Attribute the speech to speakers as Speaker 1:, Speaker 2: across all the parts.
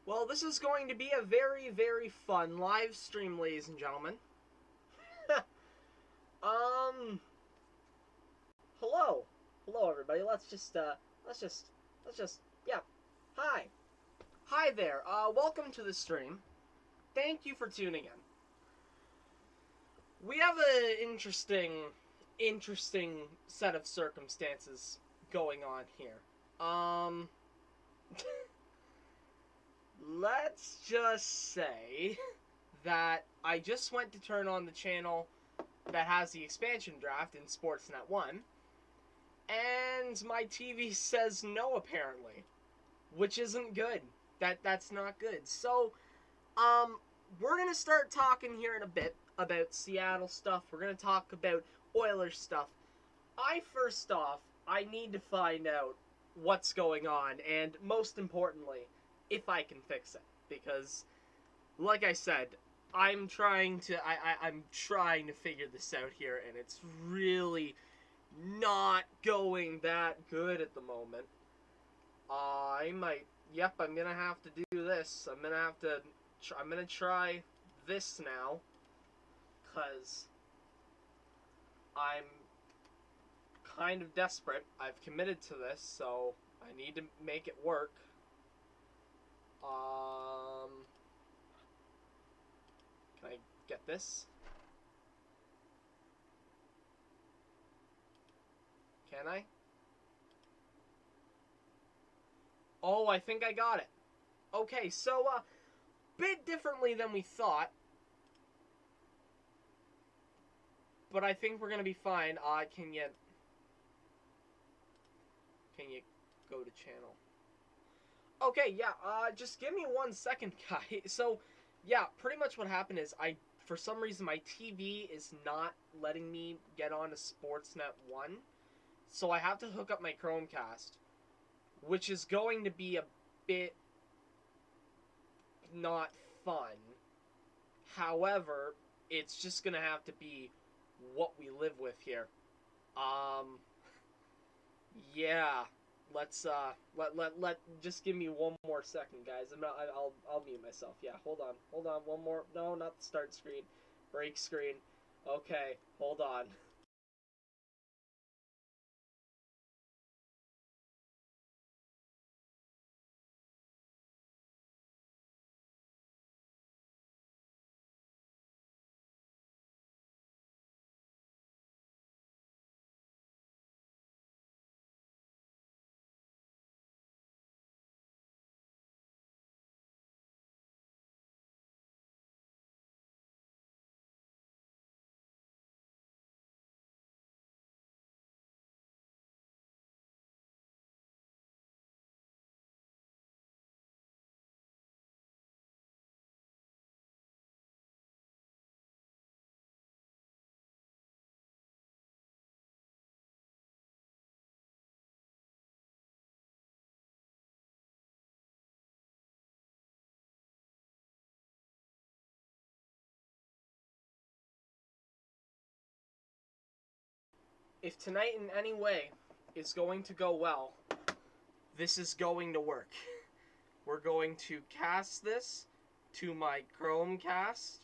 Speaker 1: Well, this is going to be a very, very fun live stream, ladies and gentlemen. um, hello, everybody. Yeah. Hi there. Welcome to the stream. Thank you for tuning in. We have an interesting set of circumstances going on here. Let's just say that I just went to turn on the channel that has the expansion draft in Sportsnet 1, and my TV says no, apparently, which isn't good. That's not good. So, we're gonna start talking here in a bit about Seattle stuff. We're gonna talk about Oilers stuff. First off, I need to find out what's going on, and most importantly, if I can fix it, because, like I said, I'm trying to figure this out here, and it's really not going that good at the moment. I'm gonna have to do this. I'm gonna try this now, cause I'm kind of desperate. I've committed to this, so I need to make it work. Can I get this? Can I? Oh, I think I got it. Okay, so, bit differently than we thought. But I think we're gonna be fine. Can you go to channel? Okay, yeah, just give me 1 second, guys. So, yeah, pretty much what happened is for some reason, my TV is not letting me get on to Sportsnet 1. So I have to hook up my Chromecast, which is going to be a bit not fun. However, it's just gonna have to be what we live with here. Yeah. Let's just give me 1 more second, guys. I'll mute myself. Yeah, hold on, one more. No, not the start screen, break screen. Okay, hold on. If tonight in any way is going to go well, this is going to work. We're going to cast this to my Chromecast,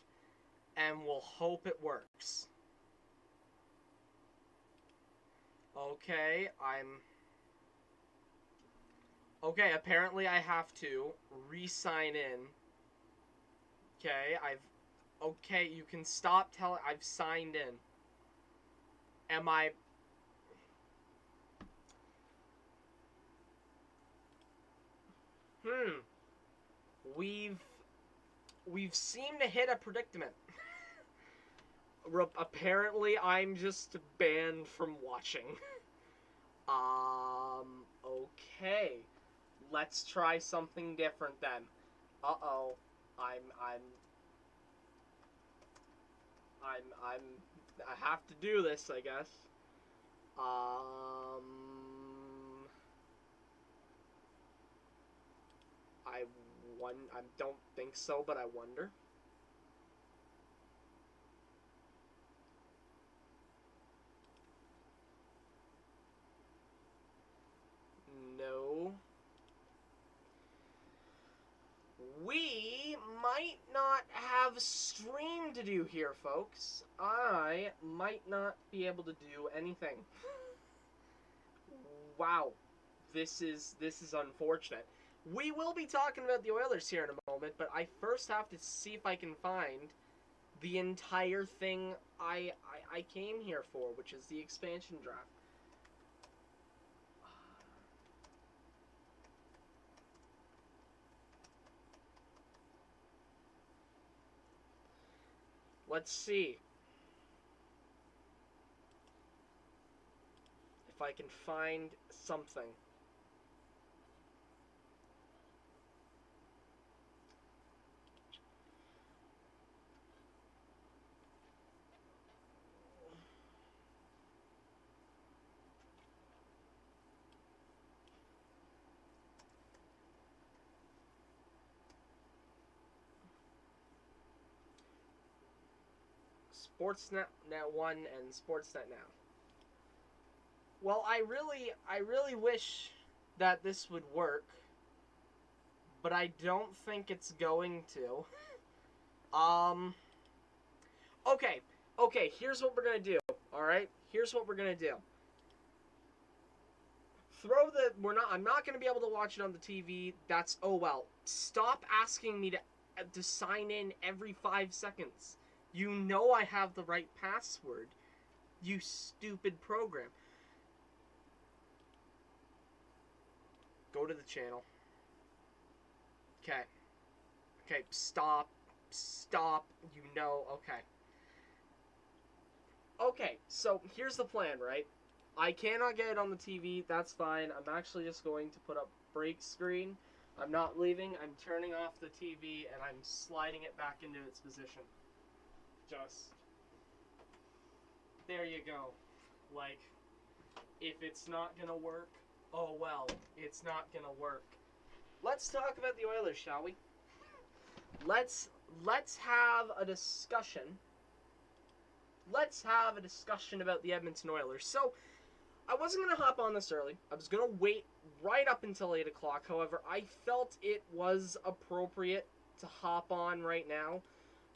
Speaker 1: and we'll hope it works. Okay, Okay, apparently I have to re-sign in. Okay, Okay, you can stop telling... I've signed in. Am I... We've seemed to hit a predicament. Apparently, I'm just banned from watching. Okay. Let's try something different then. Uh-oh. I have to do this, I guess. I don't think so, but I wonder. No. might not have stream to do here, folks. I might not be able to do anything. Wow. This is unfortunate. We will be talking about the Oilers here in a moment, but I first have to see if I can find the entire thing I came here for, which is the expansion draft. Let's see if I can find something. Sportsnet 1 and Sportsnet Now. Well, I really wish that this would work, but I don't think it's going to. Okay, here's what we're gonna do, alright? Here's what we're gonna do. I'm not gonna be able to watch it on the TV, that's, oh well. Stop asking me to sign in every 5 seconds. You know I have the right password, you stupid program. Go to the channel. Okay, stop, you know, okay. Okay, so here's the plan, right? I cannot get it on the TV, that's fine. I'm actually just going to put up break screen. I'm not leaving, I'm turning off the TV, and I'm sliding it back into its position. Just, there you go. Like, if it's not gonna work, oh well, it's not gonna work. Let's talk about the Oilers, shall we? Let's have a discussion. Let's have a discussion about the Edmonton Oilers. So, I wasn't going to hop on this early. I was going to wait right up until 8 o'clock. However, I felt it was appropriate to hop on right now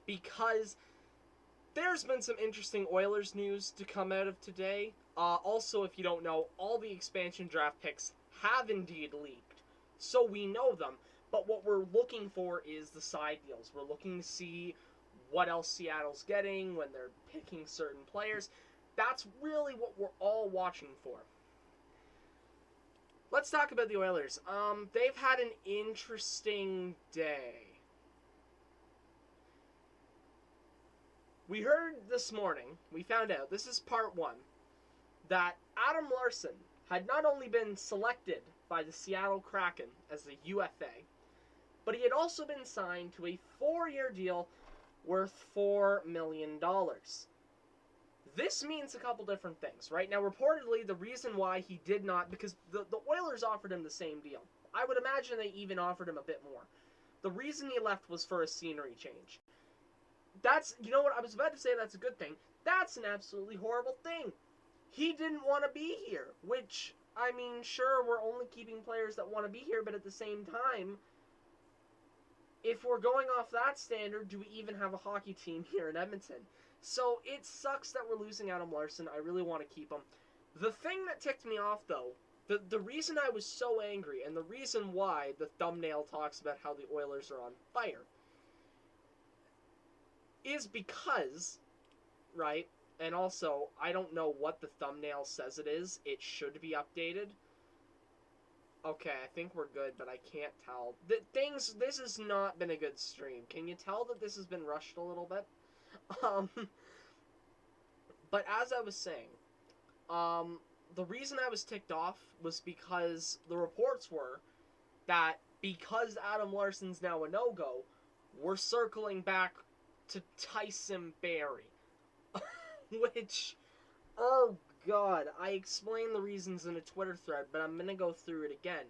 Speaker 1: because there's been some interesting Oilers news to come out of today. Also, if you don't know, all the expansion draft picks have indeed leaked, so we know them. But what we're looking for is the side deals. We're looking to see what else Seattle's getting when they're picking certain players. That's really what we're all watching for. Let's talk about the Oilers. They've had an interesting day. We heard this morning, we found out, this is part 1, that Adam Larsson had not only been selected by the Seattle Kraken as a UFA, but he had also been signed to a 4-year deal worth $4 million. This means a couple different things, right? Now, reportedly, the reason why he did not, because the Oilers offered him the same deal. I would imagine they even offered him a bit more. The reason he left was for a scenery change. That's, you know what, I was about to say that's a good thing. That's an absolutely horrible thing. He didn't want to be here, which, I mean, sure, we're only keeping players that want to be here, but at the same time, if we're going off that standard, do we even have a hockey team here in Edmonton? So it sucks that we're losing Adam Larsson. I really want to keep him. The thing that ticked me off, though, the reason I was so angry, and the reason why the thumbnail talks about how the Oilers are on fire, is because, right, and also, I don't know what the thumbnail says it is. It should be updated. Okay, I think we're good, but I can't tell. This has not been a good stream. Can you tell that this has been rushed a little bit? But as I was saying, the reason I was ticked off was because the reports were that because Adam Larsson's now a no-go, we're circling back to Tyson Barrie. Which, oh god, I explained the reasons in a Twitter thread, but I'm going to go through it again.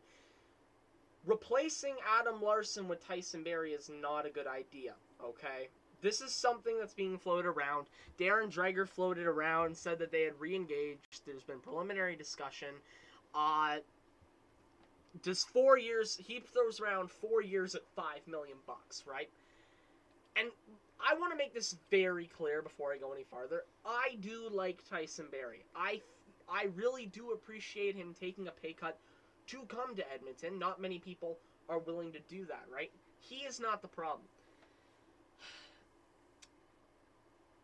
Speaker 1: Replacing Adam Larsson with Tyson Barrie is not a good idea, okay? This is something that's being floated around. Darren Dreger floated around, said that they had re-engaged. There's been preliminary discussion. Does 4 years, he throws around 4 years at $5 million, right? And I want to make this very clear before I go any farther. I do like Tyson Barrie. I really do appreciate him taking a pay cut to come to Edmonton. Not many people are willing to do that, right? He is not the problem.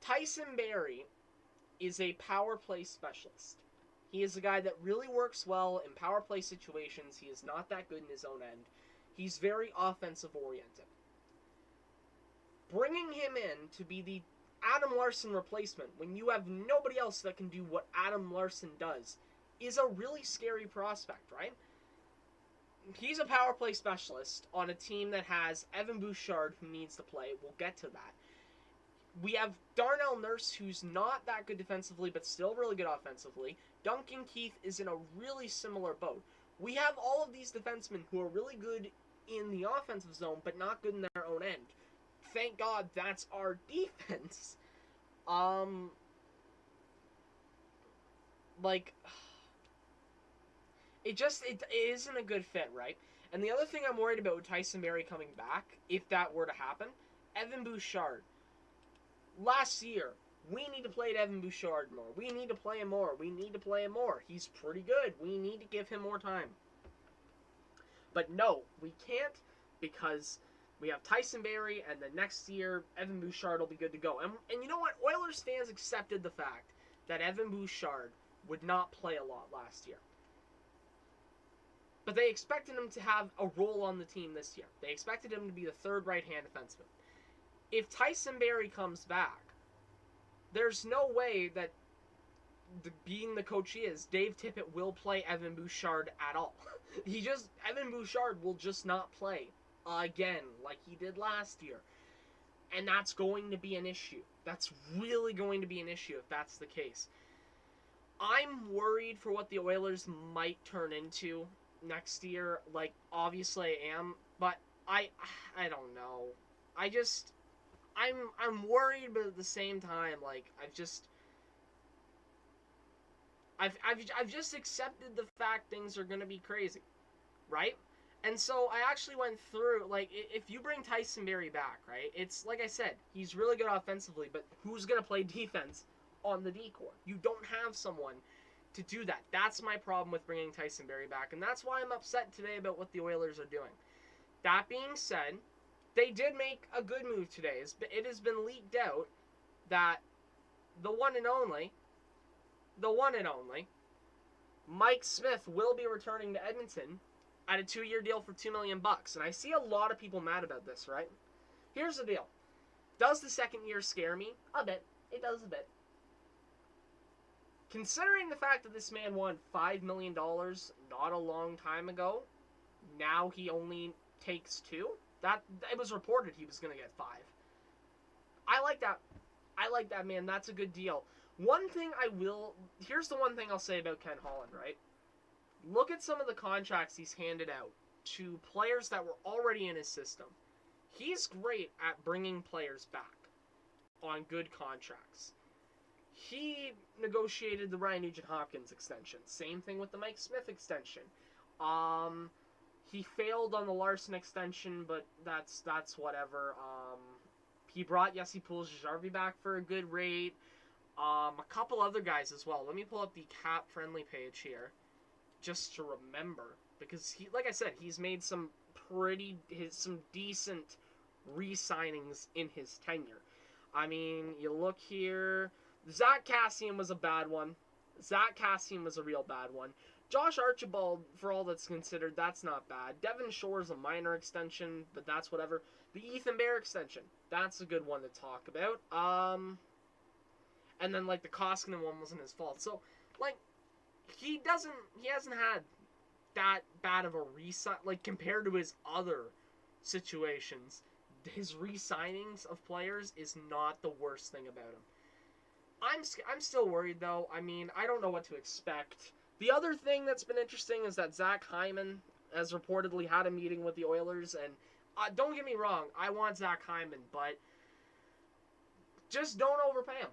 Speaker 1: Tyson Barrie is a power play specialist. He is a guy that really works well in power play situations. He is not that good in his own end. He's very offensive oriented. Bringing him in to be the Adam Larson replacement when you have nobody else that can do what Adam Larson does is a really scary prospect, right? He's a power play specialist on a team that has Evan Bouchard who needs to play. We'll get to that. We have Darnell Nurse, who's not that good defensively, but still really good offensively. Duncan Keith is in a really similar boat. We have all of these defensemen who are really good in the offensive zone, but not good in their own end. Thank God that's our defense. It isn't a good fit, right? And the other thing I'm worried about with Tyson Barrie coming back, if that were to happen, Evan Bouchard. Last year, we need to play Evan Bouchard more. We need to play him more. We need to play him more. He's pretty good. We need to give him more time. But no, we can't because we have Tyson Barrie, and the next year, Evan Bouchard will be good to go. And you know what? Oilers fans accepted the fact that Evan Bouchard would not play a lot last year. But they expected him to have a role on the team this year. They expected him to be the third right-hand defenseman. If Tyson Barrie comes back, there's no way that, being the coach he is, Dave Tippett will play Evan Bouchard at all. Evan Bouchard will just not play again like he did last year. And that's going to be an issue. That's really going to be an issue if that's the case. I'm worried for what the Oilers might turn into next year. Like, obviously I am, but I don't know. I'm worried, but at the same time, like, I've just accepted the fact things are gonna be crazy, right? And so I actually went through, like, if you bring Tyson Barrie back, right? It's like I said, he's really good offensively, but who's gonna play defense on the D-core? You don't have someone to do that. That's my problem with bringing Tyson Barrie back, and that's why I'm upset today about what the Oilers are doing. That being said, they did make a good move today. It has been leaked out that the one and only, Mike Smith will be returning to Edmonton at a 2-year deal for $2 million. And I see a lot of people mad about this, right? Here's the deal. Does the second year scare me? A bit. It does a bit. Considering the fact that this man won $5 million not a long time ago, now he only takes 2? It was reported he was going to get 5. I like that, man. That's a good deal. Here's the one thing I'll say about Ken Holland, right? Look at some of the contracts he's handed out to players that were already in his system. He's great at bringing players back on good contracts. He negotiated the Ryan Nugent-Hopkins extension. Same thing with the Mike Smith extension. He failed on the Larson extension, but that's whatever. He brought Jesse Puljujarvi back for a good rate. A couple other guys as well. Let me pull up the cap-friendly page here, just to remember, because like I said, he's made some decent re-signings in his tenure. I mean, you look here. Zach Kassian was a bad one. Zach Kassian was a real bad one. Josh Archibald, for all that's considered, that's not bad. Devin Shore's a minor extension, but that's whatever. The Ethan Bear extension, that's a good one to talk about. And then, like, the Koskinen one wasn't his fault. So, like, he hasn't had that bad of a re-sign, like, compared to his other situations. His re-signings of players is not the worst thing about him. I'm still worried, though. I mean, I don't know what to expect. The other thing that's been interesting is that Zach Hyman has reportedly had a meeting with the Oilers, and don't get me wrong, I want Zach Hyman, but just don't overpay him.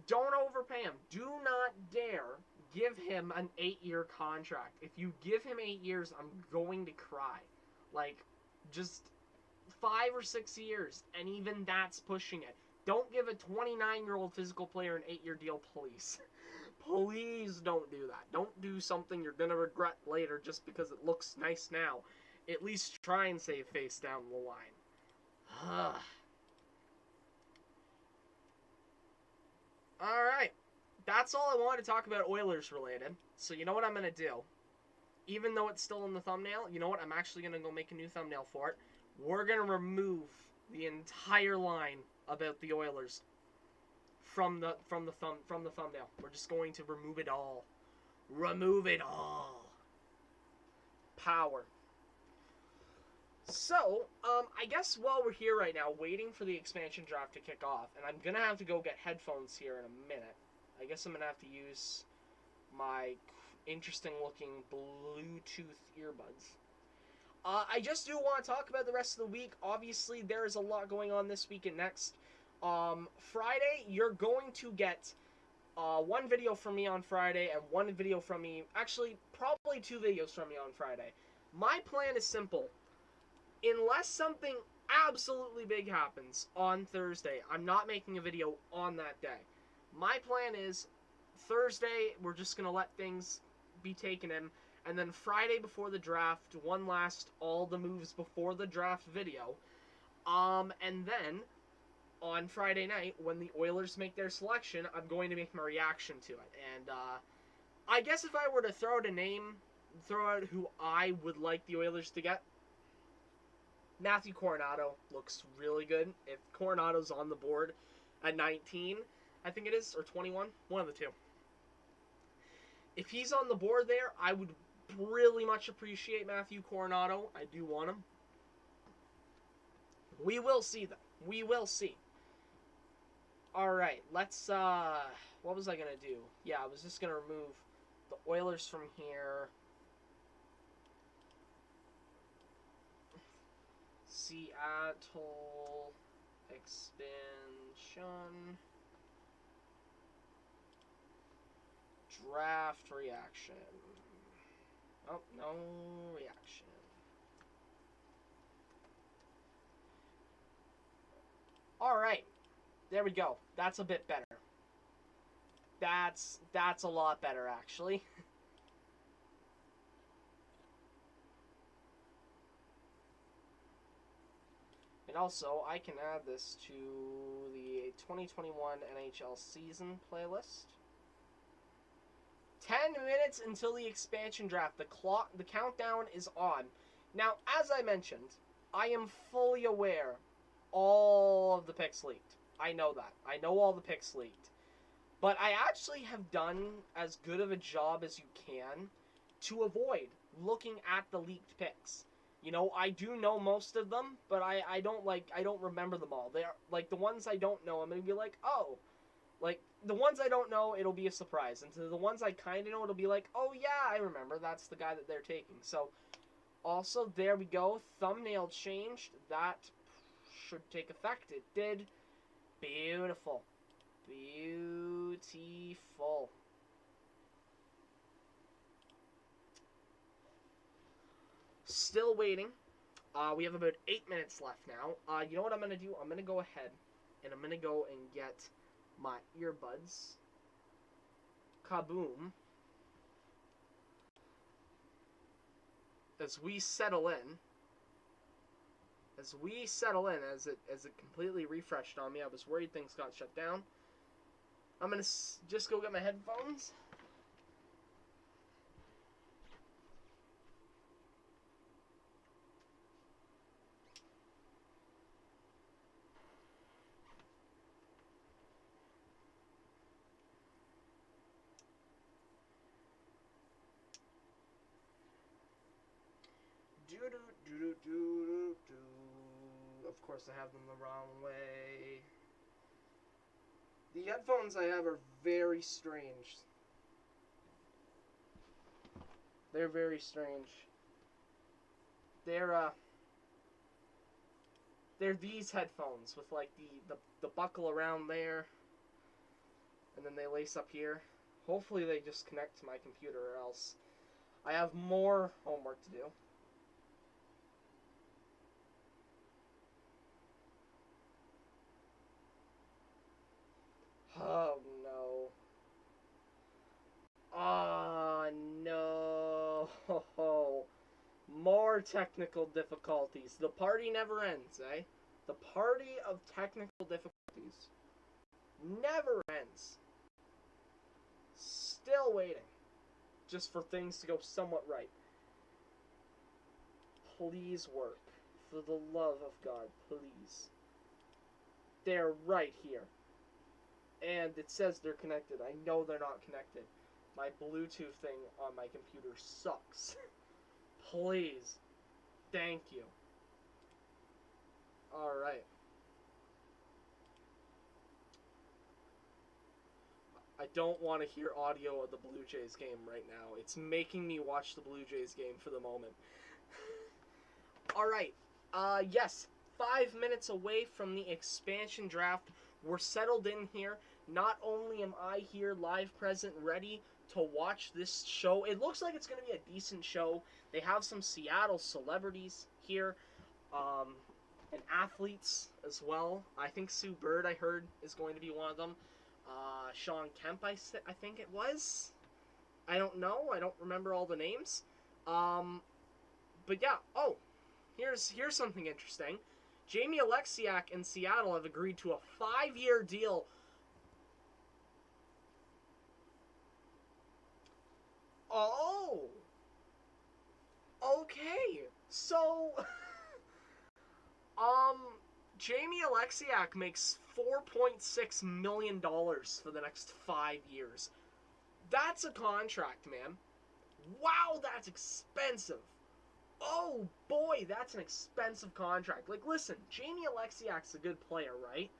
Speaker 1: Don't overpay him. Do not dare give him an 8-year contract. If you give him 8 years, I'm going to cry. Like, just 5 or 6 years, and even that's pushing it. Don't give a 29-year-old physical player an 8-year deal, please. Please don't do that. Don't do something you're going to regret later just because it looks nice now. At least try and save face down the line. Alright. That's all I wanted to talk about Oilers related. So you know what I'm going to do? Even though it's still in the thumbnail, you know what? I'm actually going to go make a new thumbnail for it. We're going to remove the entire line about the Oilers from the thumbnail. We're just going to remove it all. Remove it all. Power. So, I guess while we're here right now, waiting for the expansion draft to kick off, and I'm going to have to go get headphones here in a minute. I guess I'm going to have to use my interesting-looking Bluetooth earbuds. I just do want to talk about the rest of the week. Obviously, there is a lot going on this week and next. Friday, you're going to get one video from me on Friday and one video from me. Actually, probably 2 videos from me on Friday. My plan is simple. Unless something absolutely big happens on Thursday, I'm not making a video on that day. My plan is Thursday, we're just going to let things be taken in. And then Friday before the draft, one last all the moves before the draft video. And then on Friday night, when the Oilers make their selection, I'm going to make my reaction to it. And I guess if I were to throw out a name, throw out who I would like the Oilers to get, Matthew Coronato looks really good. If Coronato's on the board at 19, I think it is, or 21, one of the two. If he's on the board there, I would really much appreciate Matthew Coronato. I do want him. We will see, though. We will see. Alright, let's, what was I going to do? Yeah, I was just going to remove the Oilers from here. Seattle expansion. Draft reaction. Oh, no reaction. Alright. There we go. That's a bit better. That's a lot better, actually. And also, I can add this to the 2021 NHL season playlist. 10 minutes until the expansion draft. The countdown is on. Now, as I mentioned, I am fully aware all of the picks leaked. I know that. I know all the picks leaked. But I actually have done as good of a job as you can to avoid looking at the leaked picks. You know, I do know most of them, but I don't remember them all. They are, like, the ones I don't know, I'm going to be like, oh. Like, the ones I don't know, it'll be a surprise. And to the ones I kind of know, it'll be like, oh yeah, I remember. That's the guy that they're taking. So, also, there we go. Thumbnail changed. That should take effect. It did. Beautiful. Beautiful. Still waiting. We have about 8 minutes left now. You know what I'm going to do? I'm going to go ahead and I'm going to go and get my earbuds. Kaboom. As we settle in. As it completely refreshed on me. I was worried things got shut down. I'm going to just go get my headphones. Of course, I have them the wrong way. The headphones I have are very strange. They're very strange. They're these headphones with like the buckle around there, and then they lace up here. Hopefully they just connect to my computer, or else I have more homework to do. More technical difficulties. The party never ends, eh? The party of technical difficulties never ends. Still waiting. Just for things to go somewhat right. Please work. For the love of God, please. They're right here. And it says they're connected. I know they're not connected. My Bluetooth thing on my computer sucks. Please. Thank you. Alright. I don't want to hear audio of the Blue Jays game right now. It's making me watch the Blue Jays game for the moment. Alright. Yes. 5 minutes away from the expansion draft. We're settled in here. Not only am I here live present ready to watch this show, it looks like it's going to be a decent show. They have some Seattle celebrities here, and athletes as well. I think Sue Bird, I heard, is going to be one of them. Sean Kemp, I think it was. I don't know. I don't remember all the names. But yeah. Oh, here's something interesting. Jamie Alexiak and Seattle have agreed to a 5-year deal. Oh. Okay. So, Jamie Alexiak makes $4.6 million for the next 5 years. That's a contract, man. Wow, that's expensive. Oh, boy, that's an expensive contract. Like, listen, Jamie Alexiak's a good player, right?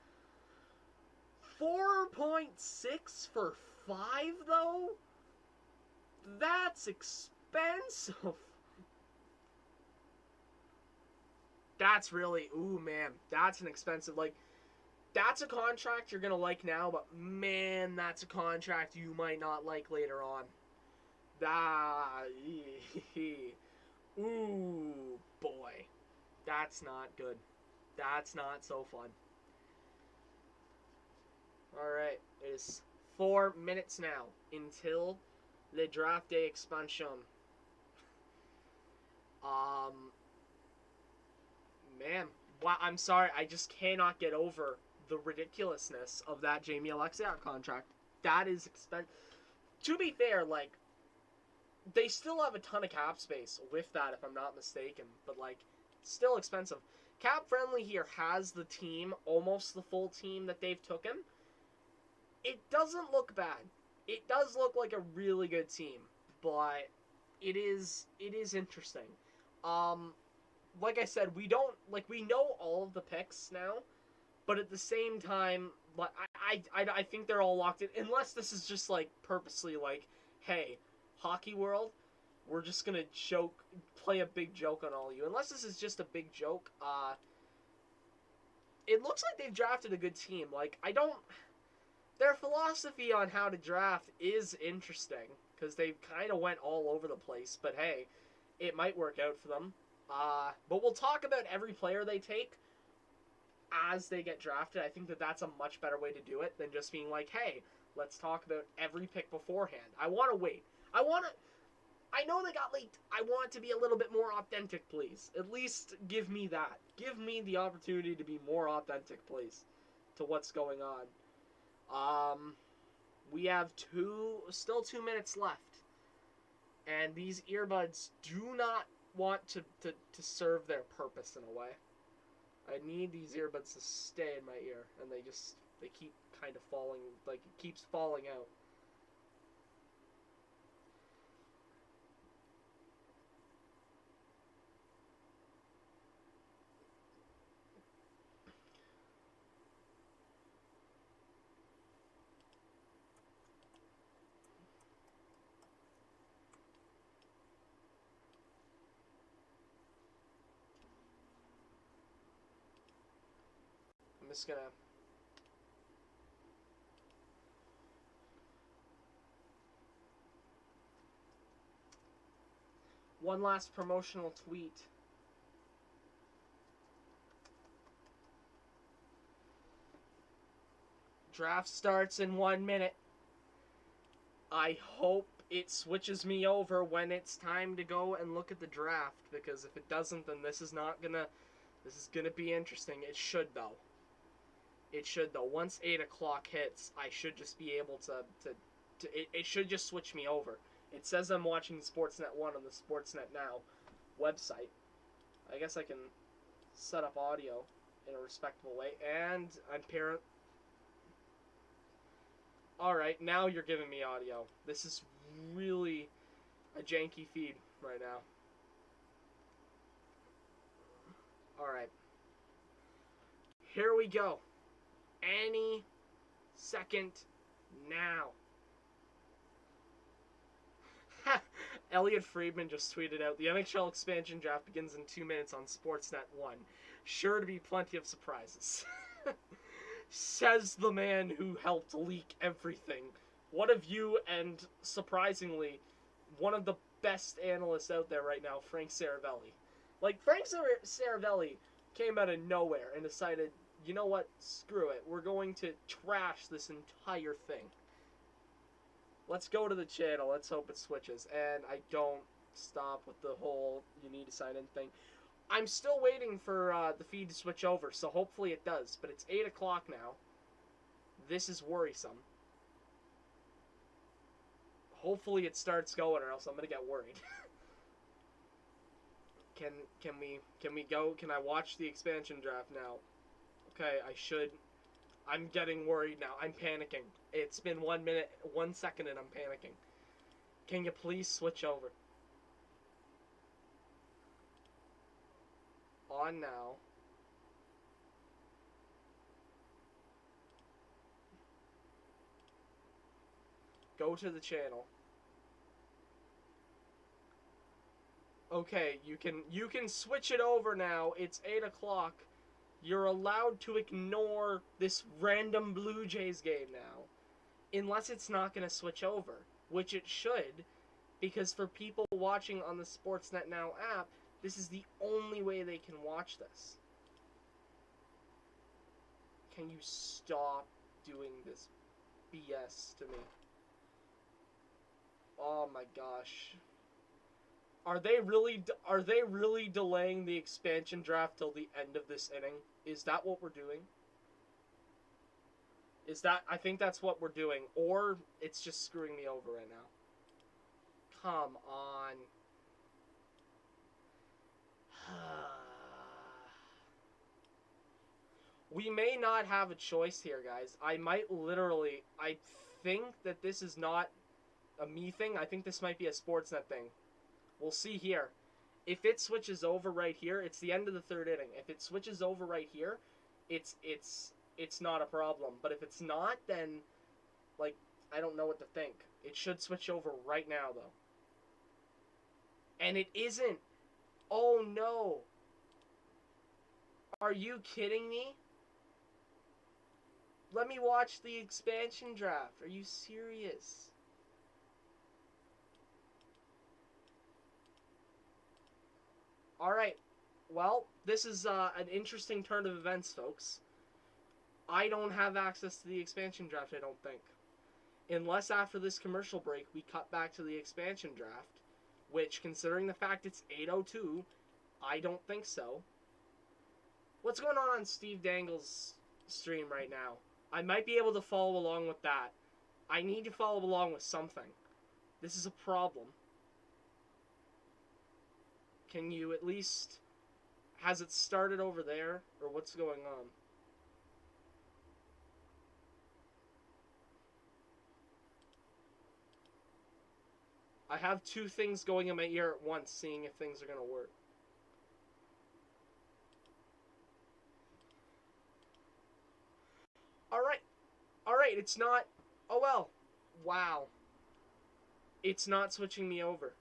Speaker 1: 4.6 for 5, though? That's expensive. That's really, ooh, man, that's an expensive, like, that's a contract you're going to like now, but, man, that's a contract you might not like later on. Ooh, boy. That's not good. That's not so fun. Alright, it is 4 minutes now until the draft day expansion. Man, wow, I'm sorry, I just cannot get over the ridiculousness of that Jamie Alexiak contract. That is expensive. To be fair, like, they still have a ton of cap space with that, if I'm not mistaken. But, like, still expensive. Cap Friendly here has the team, almost the full team that they've taken. It doesn't look bad. It does look like a really good team, but it is interesting. Like I said, we know all of the picks now, but at the same time, like I think they're all locked in, unless this is just like purposely like, hey, Hockey World, we're just gonna play a big joke on all of you. Unless this is just a big joke, it looks like they've drafted a good team. Like, their philosophy on how to draft is interesting, because they kind of went all over the place, but hey, it might work out for them. But we'll talk about every player they take as they get drafted. I think that's a much better way to do it than just being like, hey, let's talk about every pick beforehand. I want to wait. I know they got leaked. I want it to be a little bit more authentic, please. At least give me that. Give me the opportunity to be more authentic, please, to what's going on. We have still 2 minutes left. And these earbuds do not want to serve their purpose in a way. I need these earbuds to stay in my ear, and they keep kind of falling, like, it keeps falling out. I'm just gonna... One last promotional tweet. Draft starts in 1 minute. I hope it switches me over when it's time to go and look at the draft, because if it doesn't, then this is gonna be interesting. It should though. It should though. Once 8 o'clock hits, I should just be able it should just switch me over. It says I'm watching Sportsnet 1 on the Sportsnet Now website. I guess I can set up audio in a respectable way, and I'm parent. Alright, now you're giving me audio. This is really a janky feed right now. Alright. Here we go. Any second now. Elliot Friedman just tweeted out, the NHL expansion draft begins in 2 minutes on Sportsnet 1. Sure to be plenty of surprises. Says the man who helped leak everything. One of you, and surprisingly, one of the best analysts out there right now, Frank Saravelli. Like, Frank Saravelli came out of nowhere and decided, you know what, screw it. We're going to trash this entire thing. Let's go to the channel. Let's hope it switches. And I don't stop with the whole you need to sign in thing. I'm still waiting for the feed to switch over, so hopefully it does. But it's 8 o'clock now. This is worrisome. Hopefully it starts going, or else I'm gonna get worried. Can we go? Can I watch the expansion draft now? Okay, I should. I'm getting worried now. I'm panicking. It's been 1 minute, 1 second, and I'm panicking. Can you please switch over? On now. Go to the channel. Okay, you can switch it over now. It's 8 o'clock. You're allowed to ignore this random Blue Jays game now. Unless it's not going to switch over. Which it should. Because for people watching on the Sportsnet Now app, this is the only way they can watch this. Can you stop doing this BS to me? Oh my gosh. Are they really delaying the expansion draft till the end of this inning? Is that what we're doing? I think that's what we're doing, or it's just screwing me over right now. Come on. We may not have a choice here, guys. I think that this is not a me thing. I think this might be a Sportsnet thing. We'll see here. If it switches over right here, it's the end of the third inning. If it switches over right here, it's not a problem. But if it's not, then, like, I don't know what to think. It should switch over right now, though. And it isn't. Oh, no. Are you kidding me? Let me watch the expansion draft. Are you serious? Alright. Well, this is an interesting turn of events, folks. I don't have access to the expansion draft, I don't think. Unless after this commercial break, we cut back to the expansion draft. Which, considering the fact it's 8:02, I don't think so. What's going on Steve Dangle's stream right now? I might be able to follow along with that. I need to follow along with something. This is a problem. Can you at least... Has it started over there? Or what's going on? I have two things going in my ear at once, seeing if things are going to work. Alright. Alright, it's not... Oh well. Wow. It's not switching me over.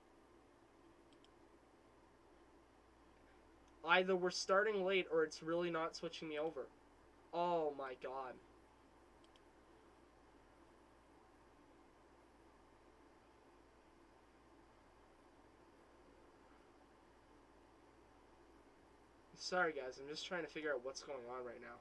Speaker 1: Either we're starting late or it's really not switching me over. Oh my god. Sorry guys, I'm just trying to figure out what's going on right now.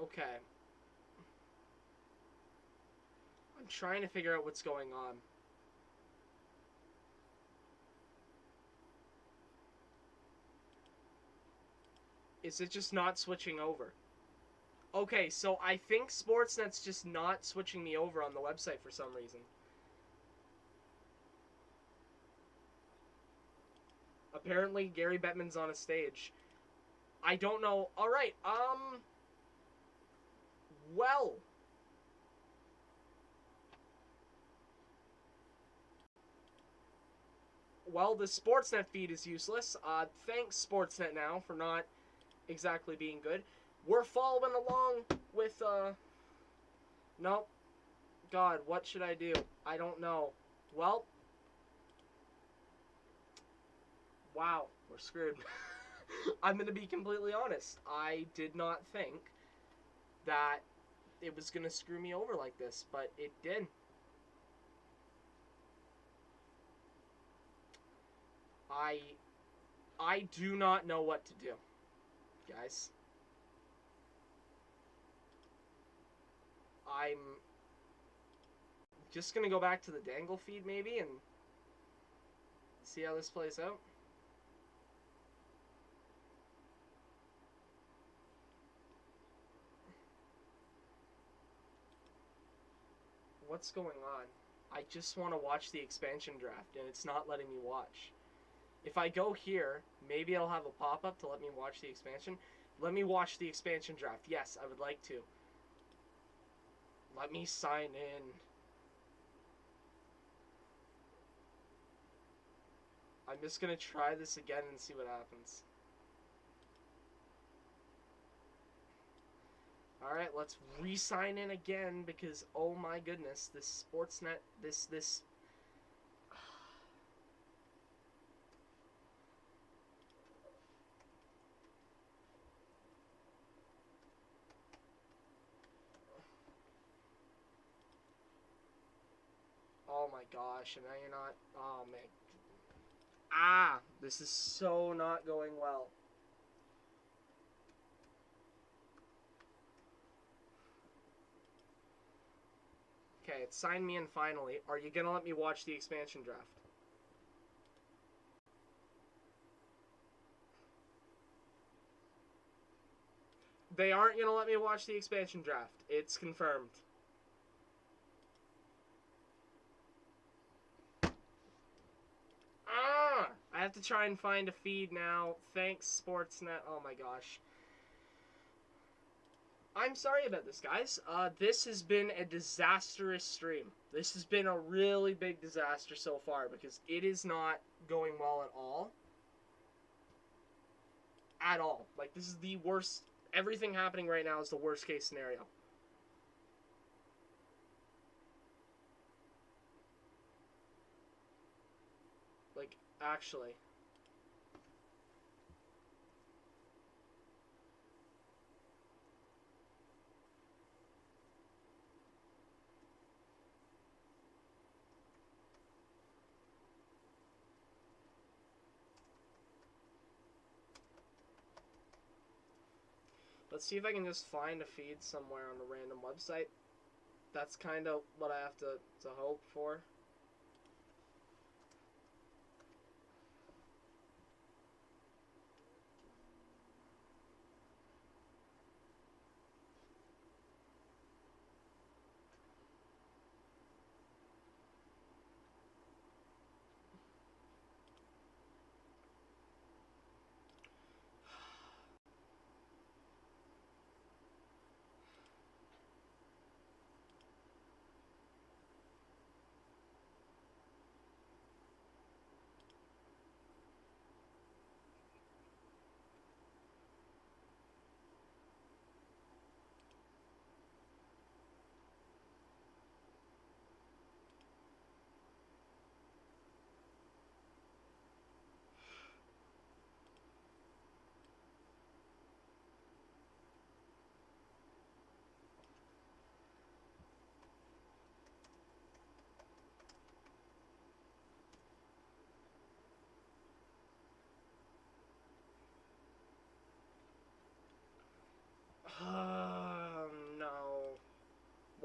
Speaker 1: Okay. I'm trying to figure out what's going on. Is it just not switching over? Okay, so I think Sportsnet's just not switching me over on the website for some reason. Apparently, Gary Bettman's on a stage. I don't know. Alright, well. Well, the Sportsnet feed is useless. Thanks, Sportsnet now, for not exactly being good. We're following along with, Nope. God, what should I do? I don't know. Well. Wow, we're screwed. I'm gonna be completely honest. I did not think that it was gonna screw me over like this, but it did. I do not know what to do, guys. I'm just gonna go back to the Dangle feed maybe and see how this plays out. What's going on? I just want to watch the expansion draft and it's not letting me watch. If I go here, maybe I'll have a pop-up to let me watch the expansion. Let me watch the expansion draft. Yes, I would like to. Let me sign in. I'm just gonna try this again and see what happens. Alright, let's re-sign in again because, oh my goodness, this Sportsnet, this... Oh my gosh, and now you're not... Oh man. Ah! This is so not going well. Okay, it signed me in finally. Are you gonna let me watch the expansion draft? They aren't gonna let me watch the expansion draft. It's confirmed. Ah! I have to try and find a feed now. Thanks, Sportsnet. Oh my gosh. I'm sorry about this, guys. This has been a disastrous stream. This has been a really big disaster so far because it is not going well at all. At all. Like, this is the worst. Everything happening right now is the worst case scenario. Like, actually. Let's see if I can just find a feed somewhere on a random website. That's kind of what I have to hope for.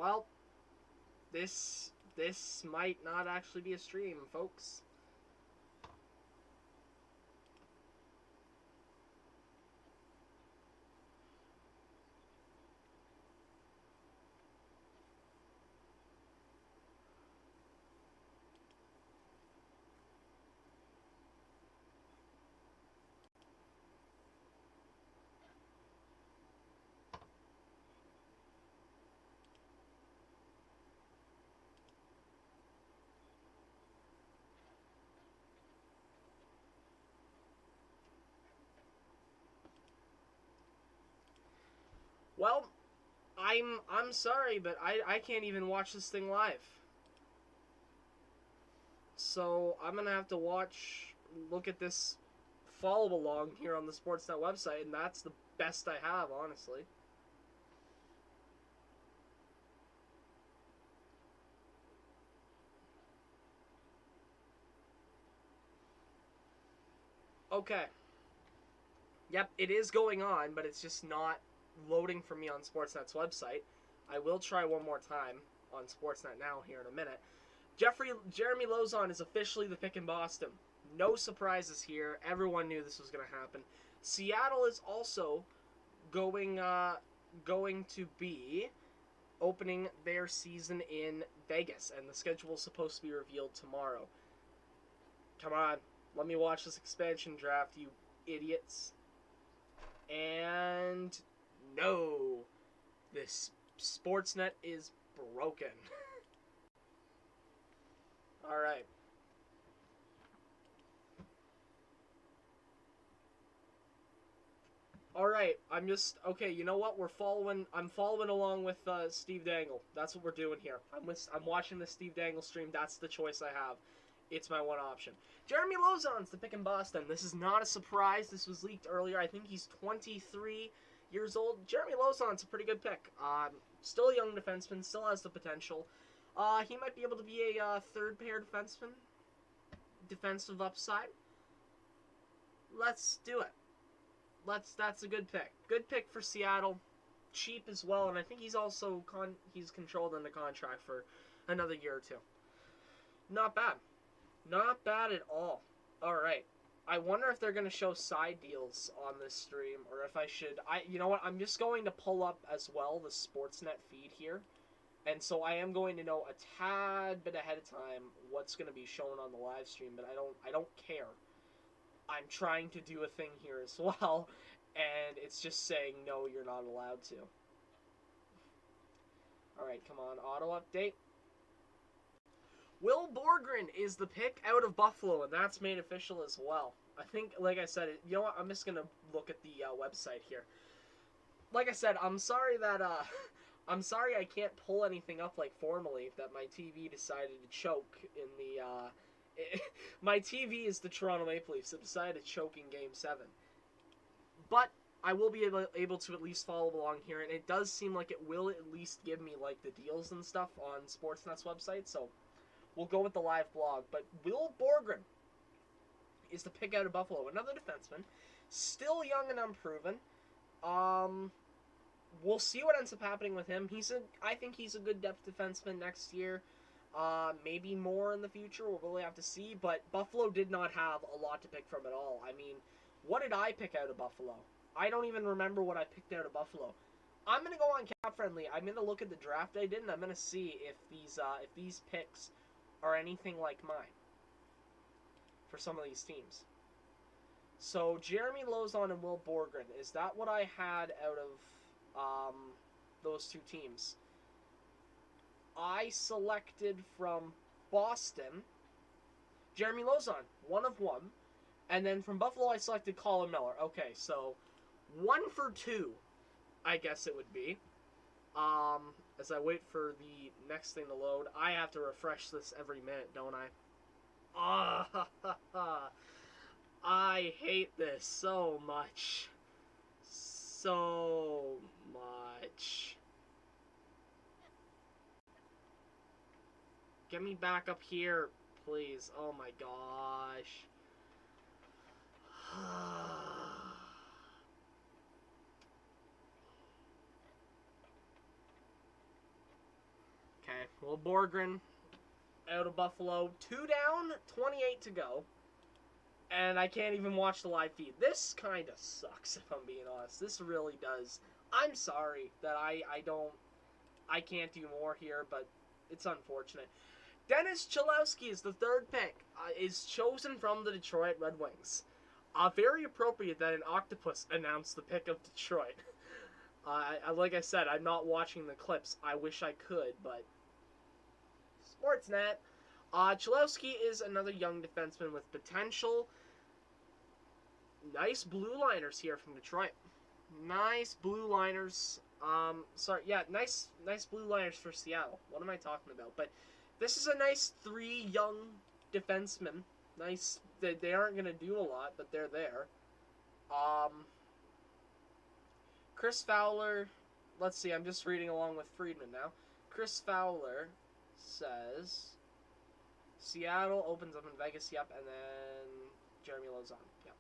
Speaker 1: well, this might not actually be a stream, folks. Well, I'm sorry, but I can't even watch this thing live. So I'm gonna have to look at this follow along here on the Sportsnet website, and that's the best I have, honestly. Okay. Yep, it is going on, but it's just not loading for me on Sportsnet's website. I will try one more time on Sportsnet now here in a minute. Jeremy Lauzon is officially the pick in Boston. No surprises here. Everyone knew this was going to happen. Seattle is also going to be opening their season in Vegas, and the schedule is supposed to be revealed tomorrow. Come on, let me watch this expansion draft, you idiots. And no, this Sportsnet is broken. All right. All right, okay. You know what? I'm following along with Steve Dangle. That's what we're doing here. I'm watching the Steve Dangle stream. That's the choice I have. It's my one option. Jeremy Lauzon's the pick in Boston. This is not a surprise. This was leaked earlier. I think he's 23 years old. Jeremy Lauzon's a pretty good pick. Still a young defenseman. Still has the potential. He might be able to be a third pair defenseman. Defensive upside. Let's do it. That's a good pick. Good pick for Seattle. Cheap as well, and I think he's also he's controlled under contract for another year or two. Not bad. Not bad at all. Alright. I wonder if they're going to show side deals on this stream, or if I should... You know what? I'm just going to pull up as well the Sportsnet feed here. And so I am going to know a tad bit ahead of time what's going to be shown on the live stream, but I don't care. I'm trying to do a thing here as well, and it's just saying, no, you're not allowed to. Alright, come on, auto update. Will Borgren is the pick out of Buffalo, and that's made official as well. I think, like I said, you know what, I'm just going to look at the website here. Like I said, I'm sorry that, I'm sorry I can't pull anything up, like, formally, that my TV decided to choke in the, my TV is the Toronto Maple Leafs that decided to choke in Game 7. But I will be able to at least follow along here, and it does seem like it will at least give me, like, the deals and stuff on Sportsnet's website, so we'll go with the live blog. But Will Borgren is the pick out of Buffalo. Another defenseman. Still young and unproven. We'll see what ends up happening with him. I think he's a good depth defenseman next year. Maybe more in the future. We'll really have to see. But Buffalo did not have a lot to pick from at all. I mean, what did I pick out of Buffalo? I don't even remember what I picked out of Buffalo. I'm going to go on Cap Friendly. I'm going to look at the draft I did, and I'm going to see if these picks are anything like mine for some of these teams. So, Jeremy Lauzon and Will Borgren. Is that what I had out of those two teams? I selected from Boston Jeremy Lauzon, 1 of 1. And then from Buffalo, I selected Colin Miller. Okay, so 1 for 2, I guess it would be. As I wait for the next thing to load, I have to refresh this every minute, don't I? I hate this so much. So much. Get me back up here, please. Oh my gosh. Well, Borgren out of Buffalo. 2 down, 28 to go. And I can't even watch the live feed. This kind of sucks, if I'm being honest. This really does. I'm sorry that I can't do more here, but it's unfortunate. Dennis Cholowski is the third pick. Is chosen from the Detroit Red Wings. Very appropriate that an octopus announced the pick of Detroit. Like I said, I'm not watching the clips. I wish I could, but Sportsnet. Cholowski is another young defenseman with potential. Nice blue liners here from Detroit. Nice blue liners. Nice blue liners for Seattle. What am I talking about? But this is a nice 3 young defensemen. Nice. They aren't gonna do a lot, but they're there. Chris Fowler. Let's see. I'm just reading along with Friedman now. Chris Fowler says Seattle opens up in Vegas. Yep, and then Jeremy Lauzon. Yep.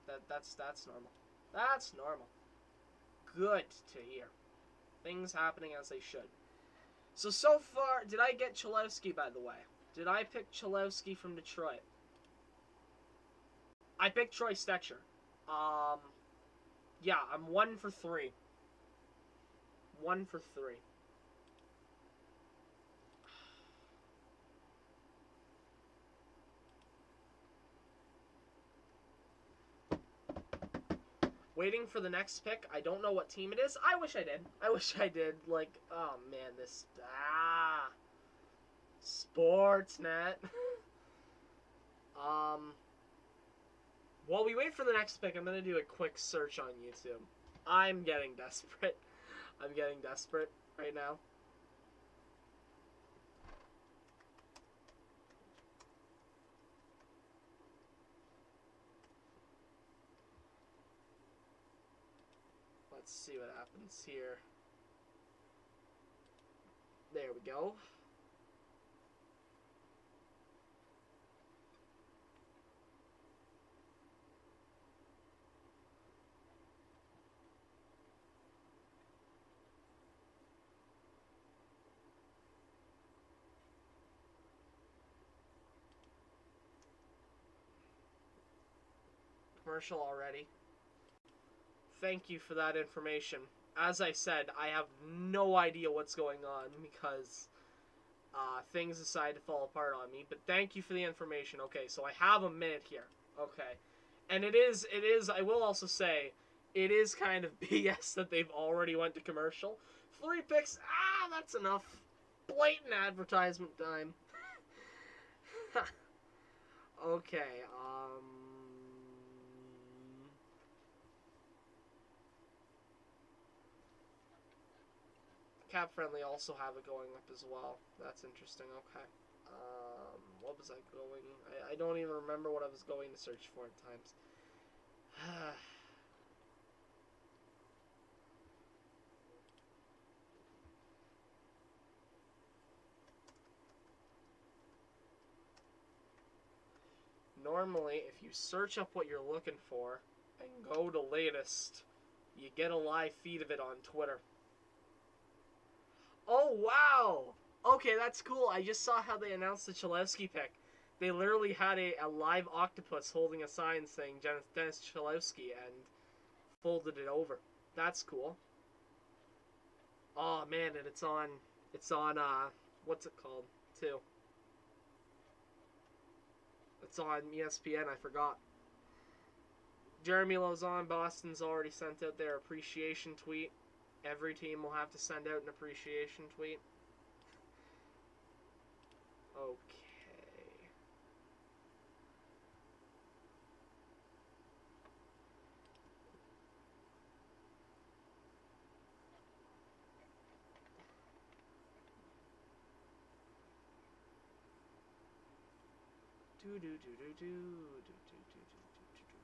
Speaker 1: Okay. That's normal. That's normal. Good to hear. Things happening as they should. So far, did I get Cholowski, by the way? Did I pick Cholowski from Detroit? I picked Troy Stecher. Yeah, I'm 1 for 3. 1 for 3. Waiting for the next pick. I don't know what team it is. I wish I did. I wish I did. Like, oh man, this... Sportsnet. While we wait for the next pick, I'm going to do a quick search on YouTube. I'm getting desperate. I'm getting desperate right now. Let's see what happens here. There we go. Commercial already. Thank you for that information. As I said, I have no idea what's going on because things decided to fall apart on me. But thank you for the information. Okay, so I have a minute here. Okay. And it is, I will also say, it is kind of BS that they've already went to commercial. 3 picks, that's enough. Blatant advertisement time. Okay, Cap Friendly also have it going up as well. That's interesting. Okay. What was I going? I don't even remember what I was going to search for at times. Normally, if you search up what you're looking for and go to latest, you get a live feed of it on Twitter. Oh, wow! Okay, that's cool. I just saw how they announced the Cholowski pick. They literally had a live octopus holding a sign saying Dennis Cholowski and folded it over. That's cool. Oh, man, and it's on, what's it called, too? It's on ESPN, I forgot. Jeremy Lauzon, Boston's already sent out their appreciation tweet. Every team will have to send out an appreciation tweet. Okay. Do do do do do do do do do do do do.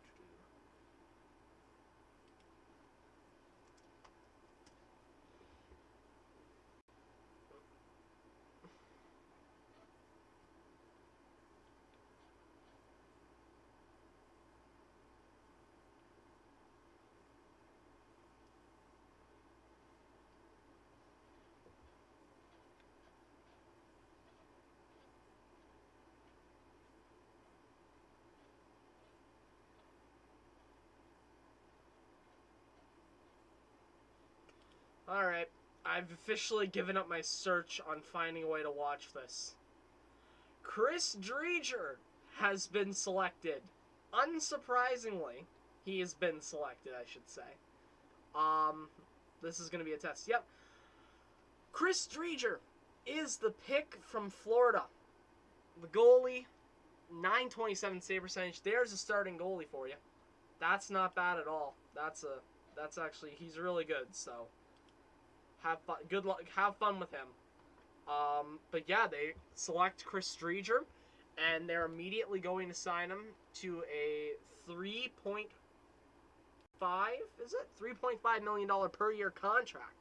Speaker 1: Alright, I've officially given up my search on finding a way to watch this. Chris Driedger has been selected. Unsurprisingly, he has been selected, I should say. This is going to be a test. Yep. Chris Driedger is the pick from Florida. The goalie, 927 save percentage. There's a starting goalie for you. That's not bad at all. That's actually, he's really good, so have fun. Good luck. Have fun with him. But yeah, they select Chris Driedger, and they're immediately going to sign him to a 3.5, is it? $3.5 million per year contract.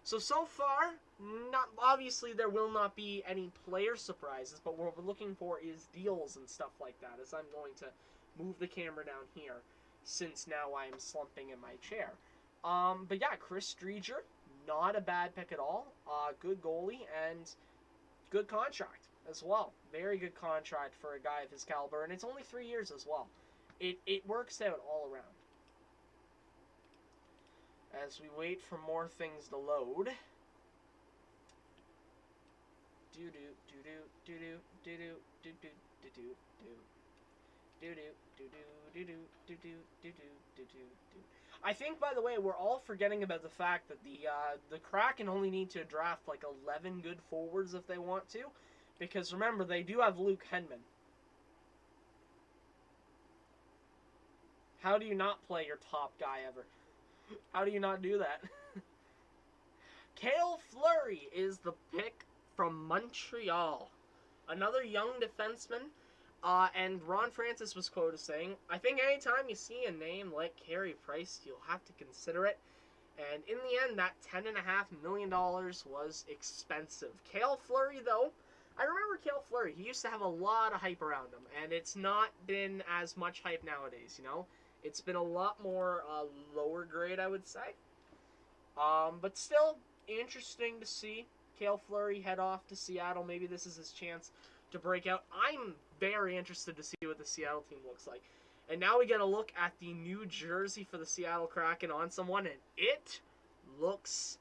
Speaker 1: So far, not obviously there will not be any player surprises, but what we're looking for is deals and stuff like that, as I'm going to move the camera down here, since now I'm slumping in my chair. But yeah, Chris Driedger, not a bad pick at all. Good goalie and good contract as well. Very good contract for a guy of his caliber, and it's only 3 years as well. It works out all around. As we wait for more things to load. I think, by the way, we're all forgetting about the fact that the Kraken only need to draft like 11 good forwards if they want to, because remember, they do have Luke Henman. How do you not play your top guy ever? How do you not do that? Cale Fleury is the pick from Montreal. Another young defenseman. And Ron Francis was quoted saying, I think anytime you see a name like Carey Price, you'll have to consider it. And in the end, that $10.5 million was expensive. Cale Fleury, though, I remember Cale Fleury. He used to have a lot of hype around him, and it's not been as much hype nowadays, you know? It's been a lot more lower grade, I would say. But still, interesting to see Cale Fleury head off to Seattle. Maybe this is his chance to break out. I'm very interested to see what the Seattle team looks like. And now we get a look at the new jersey for the Seattle Kraken on someone, and it looks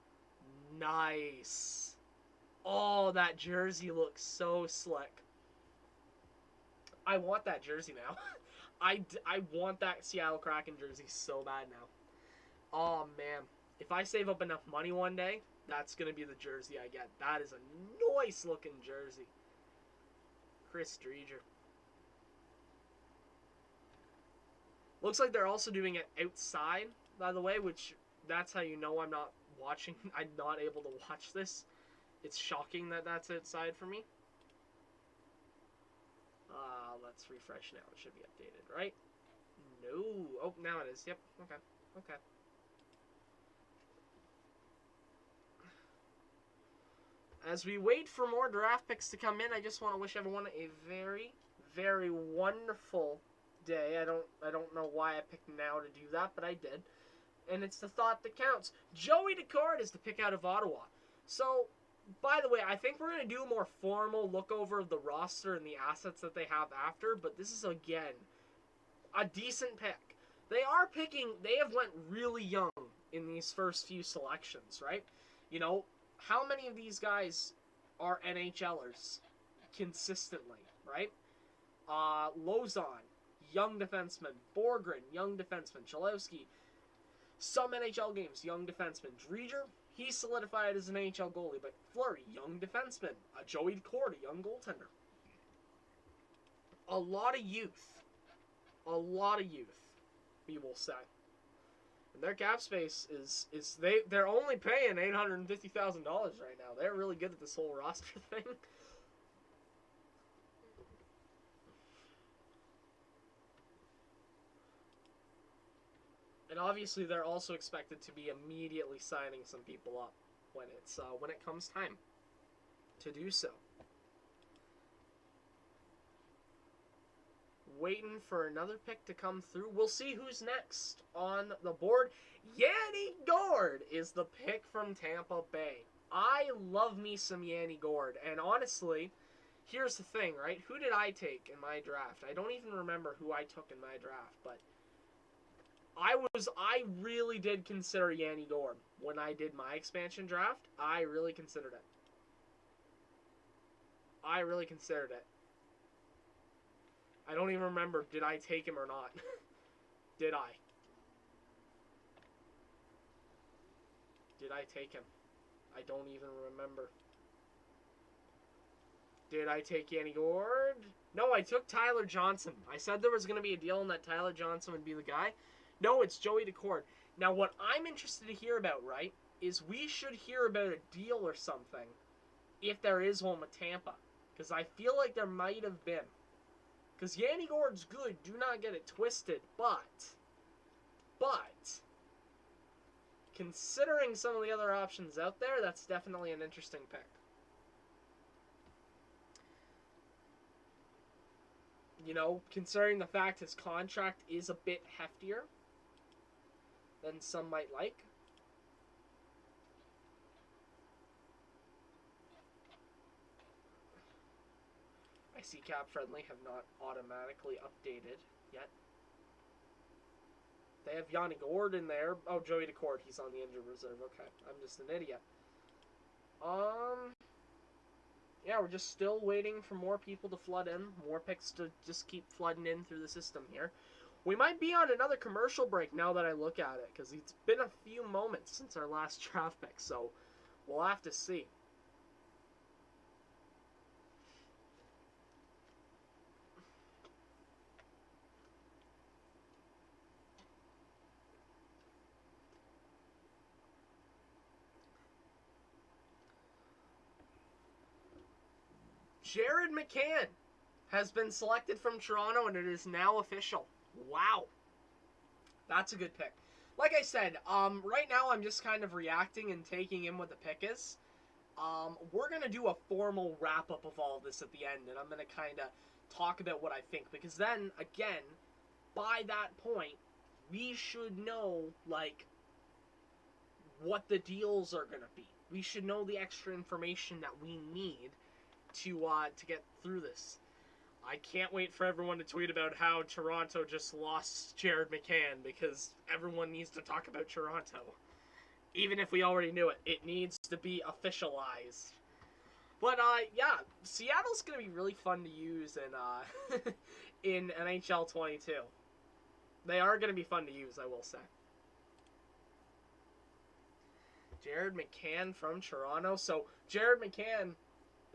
Speaker 1: nice. Oh, that jersey looks so slick. I want that jersey now. I want that Seattle Kraken jersey so bad now. Oh, man. If I save up enough money one day, that's going to be the jersey I get. That is a nice-looking jersey. Chris Driedger. Looks like they're also doing it outside, by the way, which that's how you know I'm not watching. I'm not able to watch this. It's shocking that that's outside for me. Let's refresh now. It should be updated, right? No. Oh, now it is. Yep. Okay. Okay. As we wait for more draft picks to come in, I just want to wish everyone a very, very wonderful day. I don't know why I picked now to do that, but I did. And it's the thought that counts. Joey Daccord is the pick out of Ottawa. So, by the way, I think we're going to do a more formal look over of the roster and the assets that they have after, but this is, again, a decent pick. They have went really young in these first few selections, right? You know, how many of these guys are NHLers consistently, right? Lozon, young defenseman. Borgren, young defenseman. Cholowski, some NHL games, young defenseman. Driedger, he solidified as an NHL goalie, but Fleury, young defenseman. Joey Daccord, a young goaltender. A lot of youth. A lot of youth, we will say. And their cap space is they're only paying $850,000 right now. They're really good at this whole roster thing. And obviously, they're also expected to be immediately signing some people up when it comes time to do so. Waiting for another pick to come through. We'll see who's next on the board. Yanni Gourde is the pick from Tampa Bay. I love me some Yanni Gourde, and honestly, here's the thing, right? Who did I take in my draft? I don't even remember who I took in my draft, but I really did consider Yanni Gourde when I did my expansion draft. I really considered it. I really considered it. I don't even remember, did I take him or not? Did I? Did I take him? I don't even remember. Did I take Yanni Gourde? No, I took Tyler Johnson. I said there was going to be a deal and that Tyler Johnson would be the guy. No, it's Joey Daccord. Now, what I'm interested to hear about, right, is we should hear about a deal or something if there is one with Tampa. Because I feel like there might have been. Because Yanni Gourde's good, do not get it twisted, but, considering some of the other options out there, that's definitely an interesting pick. You know, considering the fact his contract is a bit heftier than some might like. I see Cap Friendly have not automatically updated yet. They have Yanni Gourde in there. Oh, Joey Daccord, he's on the injured reserve. Okay, I'm just an idiot. Yeah, we're just still waiting for more people to flood in. More picks to just keep flooding in through the system here. We might be on another commercial break now that I look at it, because it's been a few moments since our last draft pick, so we'll have to see. Jared McCann has been selected from Toronto, and it is now official. Wow. That's a good pick. Like I said, right now I'm just kind of reacting and taking in what the pick is. We're going to do a formal wrap-up of all of this at the end, and I'm going to kind of talk about what I think. Because then, again, by that point, we should know, like, what the deals are going to be. We should know the extra information that we need to get through this. I can't wait for everyone to tweet about how Toronto just lost Jared McCann, because everyone needs to talk about Toronto. Even if we already knew it, it needs to be officialized. But, yeah, Seattle's going to be really fun to use in NHL 22. They are going to be fun to use, I will say. Jared McCann from Toronto. So, Jared McCann,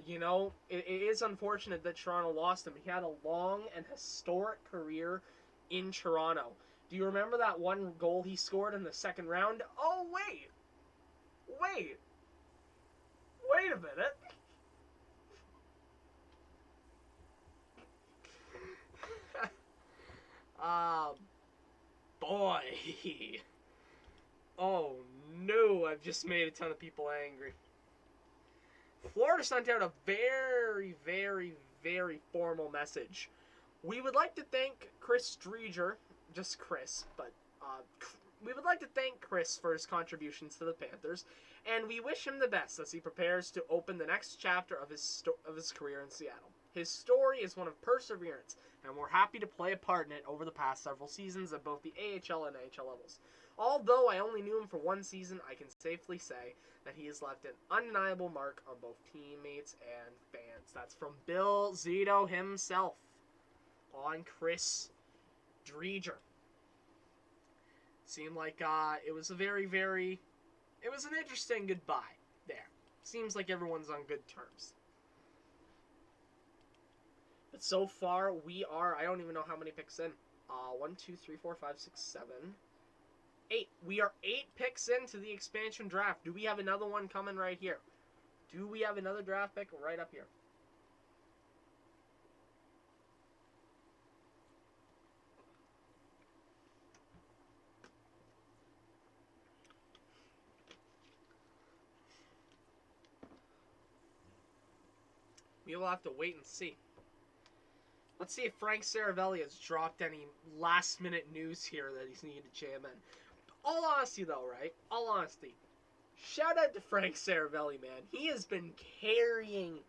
Speaker 1: you know, it is unfortunate that Toronto lost him. He had a long and historic career in Toronto. Do you remember that one goal he scored in the second round? Oh, wait a minute. Boy. Oh, no, I've just made a ton of people angry. Florida sent out a very, very, very formal message. We would like to thank Chris Driedger, just Chris, but we would like to thank Chris for his contributions to the Panthers, and we wish him the best as he prepares to open the next chapter of his career in Seattle. His story is one of perseverance, and we're happy to play a part in it over the past several seasons at both the AHL and NHL levels. Although I only knew him for one season, I can safely say that he has left an undeniable mark on both teammates and fans. That's from Bill Zito himself on Chris Driedger. Seemed like it was a very, very... It was an interesting goodbye there. Seems like everyone's on good terms. But so far, we are... I don't even know how many picks in. 1, 2, 3, 4, 5, 6, 7... 8. We are 8 picks into the expansion draft. Do we have another one coming right here? Do we have another draft pick right up here? We will have to wait and see. Let's see if Frank Saravelli has dropped any last-minute news here that he's needed to jam in. All honesty, though, right? All honesty. Shout out to Frank Saravelli, man. He has been carrying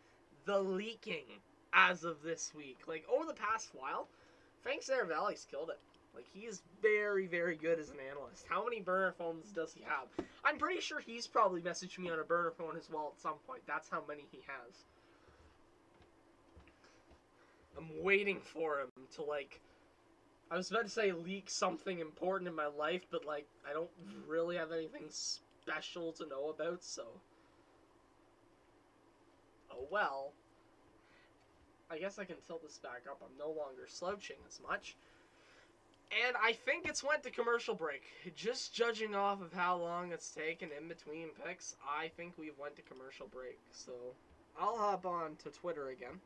Speaker 1: the leaking as of this week. Like, over the past while, Frank Saravelli's killed it. Like, he is very, very good as an analyst. How many burner phones does he have? I'm pretty sure he's probably messaged me on a burner phone as well at some point. That's how many he has. I'm waiting for him to, like... I was about to say leak something important in my life, but, like, I don't really have anything special to know about, so... Oh, well. I guess I can tilt this back up. I'm no longer slouching as much. And I think it's went to commercial break. Just judging off of how long it's taken in between picks, I think we've went to commercial break. So, I'll hop on to Twitter again.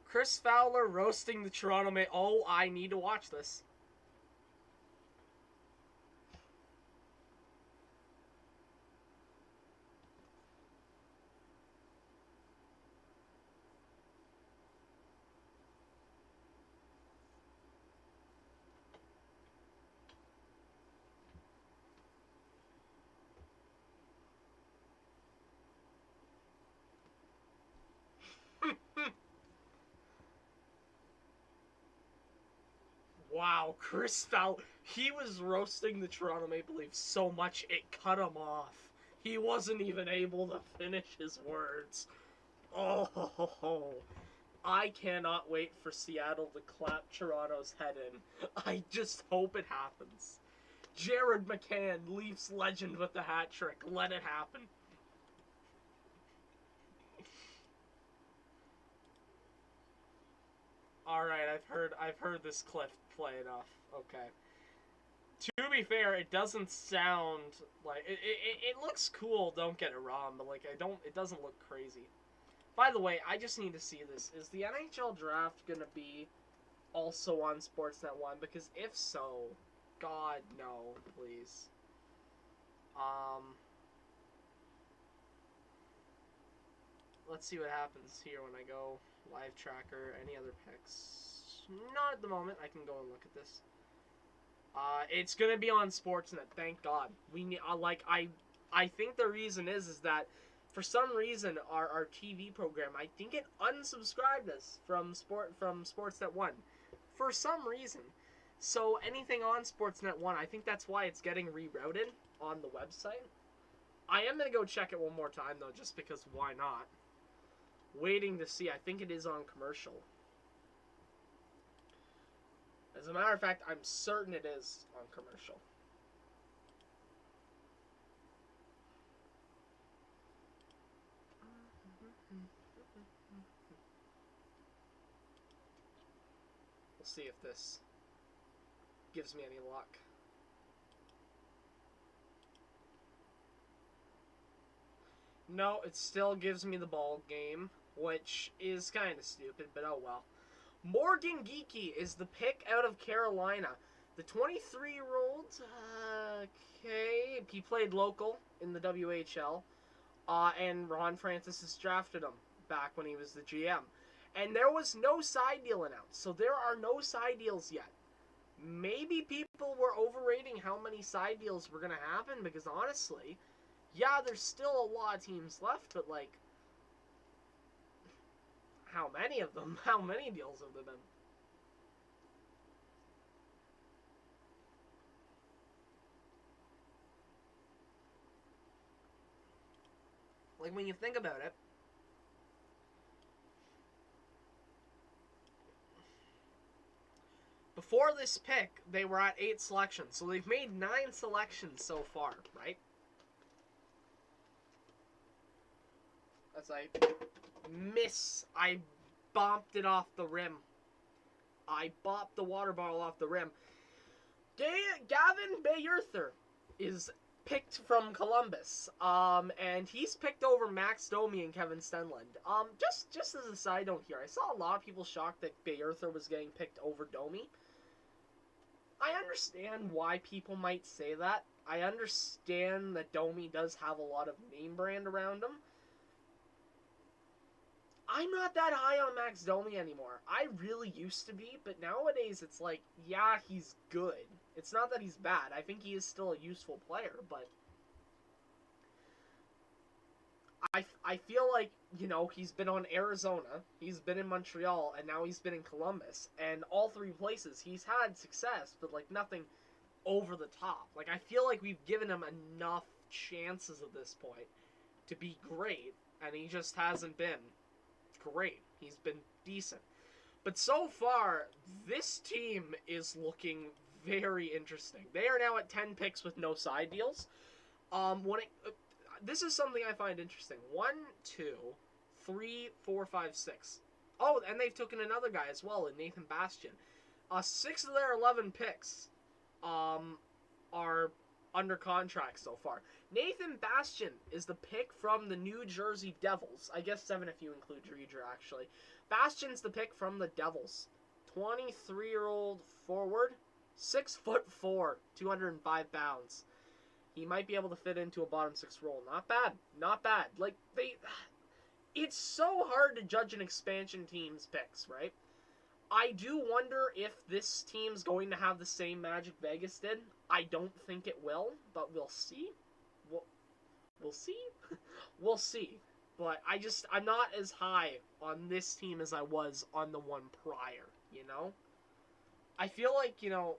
Speaker 1: Chris Fowler roasting the Toronto Maple. Oh, I need to watch this. Wow, Chris Fowler. He was roasting the Toronto Maple Leafs so much it cut him off. He wasn't even able to finish his words. Oh, I cannot wait for Seattle to clap Toronto's head in. I just hope it happens. Jared McCann, Leafs legend with the hat trick. Let it happen. Alright, I've heard this clip play enough. Okay. To be fair, it doesn't sound like it looks cool, don't get it wrong, but like it doesn't look crazy. By the way, I just need to see this. Is the NHL draft gonna be also on Sportsnet 1? Because if so, God no, please. Let's see what happens here when I go live tracker. Any other picks? Not at the moment. I can go and look at this. It's gonna be on Sportsnet. Thank God. We need I think the reason is that for some reason our TV program, I think it unsubscribed us from Sportsnet 1 for some reason. So anything on Sportsnet 1, I think that's why it's getting rerouted on the website. I am gonna go check it one more time though, just because why not? Waiting to see. I think it is on commercial. As a matter of fact, I'm certain it is on commercial. We'll see if this gives me any luck. No, it still gives me the ball game, which is kind of stupid, but oh well. Morgan Geekie is the pick out of Carolina. The 23-year-old, okay, he played local in the WHL, and Ron Francis has drafted him back when he was the GM. And there was no side deal announced, so there are no side deals yet. Maybe people were overrating how many side deals were going to happen, because honestly, yeah, there's still a lot of teams left, but like, how many of them? How many deals have there been? Like, when you think about it, before this pick, they were at 8 selections. So they've made 9 selections so far, right? As I miss, I bopped it off the rim. I bopped the water bottle off the rim. Gavin Bayerther is picked from Columbus. And he's picked over Max Domi and Kevin Stenlund. Just as a side note here, I saw a lot of people shocked that Bayertha was getting picked over Domi. I understand why people might say that. I understand that Domi does have a lot of name brand around him. I'm not that high on Max Domi anymore. I really used to be, but nowadays it's like, yeah, he's good. It's not that he's bad. I think he is still a useful player, but I feel like, you know, he's been on Arizona, he's been in Montreal, and now he's been in Columbus, and all three places he's had success, but like nothing over the top. Like, I feel like we've given him enough chances at this point to be great, and he just hasn't been great. He's been decent. But so far, this team is looking very interesting. They are now at 10 picks with no side deals. This is something I find interesting. 1, 2, 3, 4, 5, 6. Oh, and they've taken another guy as well, in Nathan Bastian. 6 of their 11 picks are under contract so far. Nathan Bastian is the pick from the New Jersey Devils. I guess 7 if you include Driedger, actually. Bastian's the pick from the Devils. 23-year-old forward, 6'4", 205 pounds. He might be able to fit into a bottom 6 role. Not bad. Not bad. Like, it's so hard to judge an expansion team's picks, right? I do wonder if this team's going to have the same magic Vegas did. I don't think it will, but we'll see. We'll see. We'll see. But I'm not as high on this team as I was on the one prior, you know? I feel like, you know,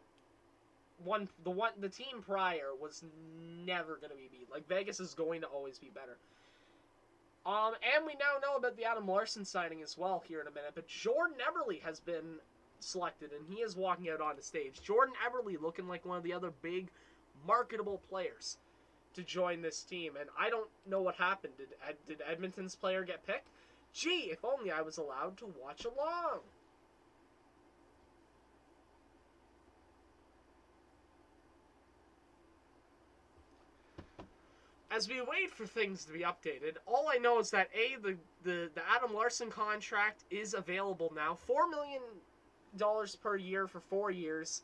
Speaker 1: the team prior was never going to be beat. Like, Vegas is going to always be better. And we now know about the Adam Larson signing as well here in a minute. But Jordan Eberle has been selected, and he is walking out on the stage. Jordan Eberle looking like one of the other big, marketable players to join this team. And I don't know what happened. Did Edmonton's player get picked? Gee, if only I was allowed to watch along. As we wait for things to be updated, all I know is that the Adam Larson contract is available now. $4 million per year for 4 years.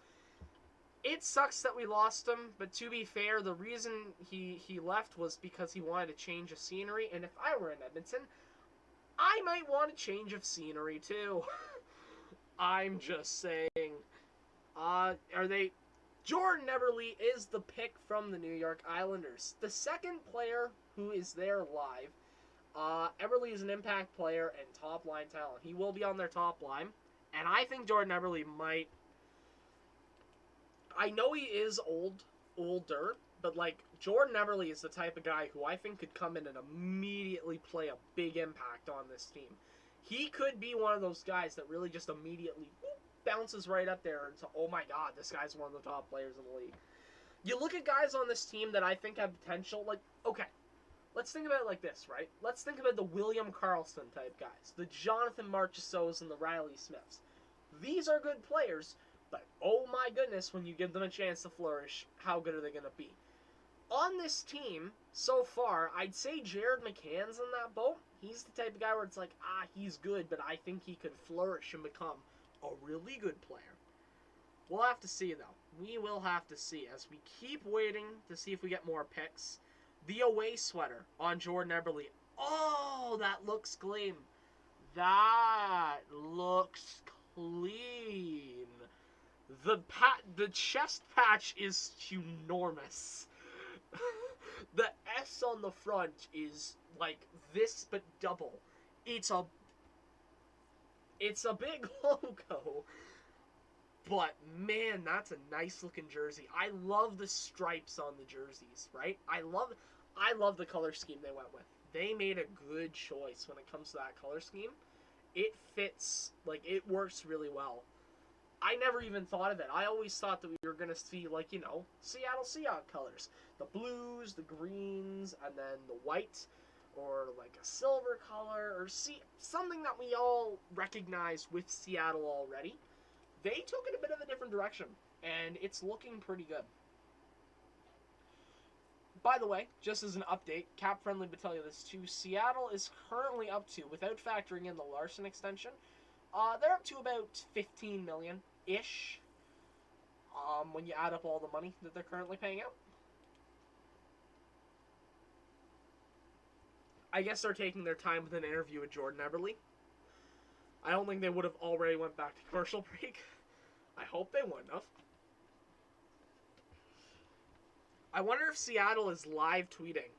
Speaker 1: It sucks that we lost him, but to be fair, the reason he left was because he wanted a change of scenery, and if I were in Edmonton, I might want a change of scenery too. I'm just saying. Jordan Eberle is the pick from the New York Islanders. The second player who is there live. Eberle is an impact player and top line talent. He will be on their top line. And I think Jordan Eberle might... I know he is older, but like, Jordan Eberle is the type of guy who I think could come in and immediately play a big impact on this team. He could be one of those guys that really just immediately bounces right up there and so, oh my god, this guy's one of the top players in the league. You look at guys on this team that I think have potential, like, okay, let's think about it like this, right? Let's think about the William Karlsson type guys, the Jonathan Marchessaults and the Riley Smiths. These are good players, but oh my goodness, when you give them a chance to flourish, how good are they going to be? On this team, so far, I'd say Jared McCann's in that boat. He's the type of guy where it's like, he's good, but I think he could flourish and become a really good player. We'll have to see, though. We will have to see as we keep waiting to see if we get more picks. The away sweater on Jordan Eberle. Oh, that looks clean. That looks clean. The chest patch is enormous. The S on the front is like this, but double. It's a big logo, but man, that's a nice looking jersey. I love the stripes on the jerseys, right? I love the color scheme they went with. They made a good choice when it comes to that color scheme. It fits, like, it works really well. I never even thought of it. I always thought that we were going to see, like, you know, Seattle Seahawks colors. The blues, the greens, and then the white, or like a silver color, or something that we all recognize with Seattle already. They took it a bit of a different direction, and it's looking pretty good. By the way, just as an update, Cap Friendly would tell you this too. Seattle is currently up to, without factoring in the Larson extension, they're up to about 15 million ish. When you add up all the money that they're currently paying out. I guess they're taking their time with an interview with Jordan Eberle. I don't think they would have already went back to commercial break. I hope they wouldn't have. I wonder if Seattle is live tweeting.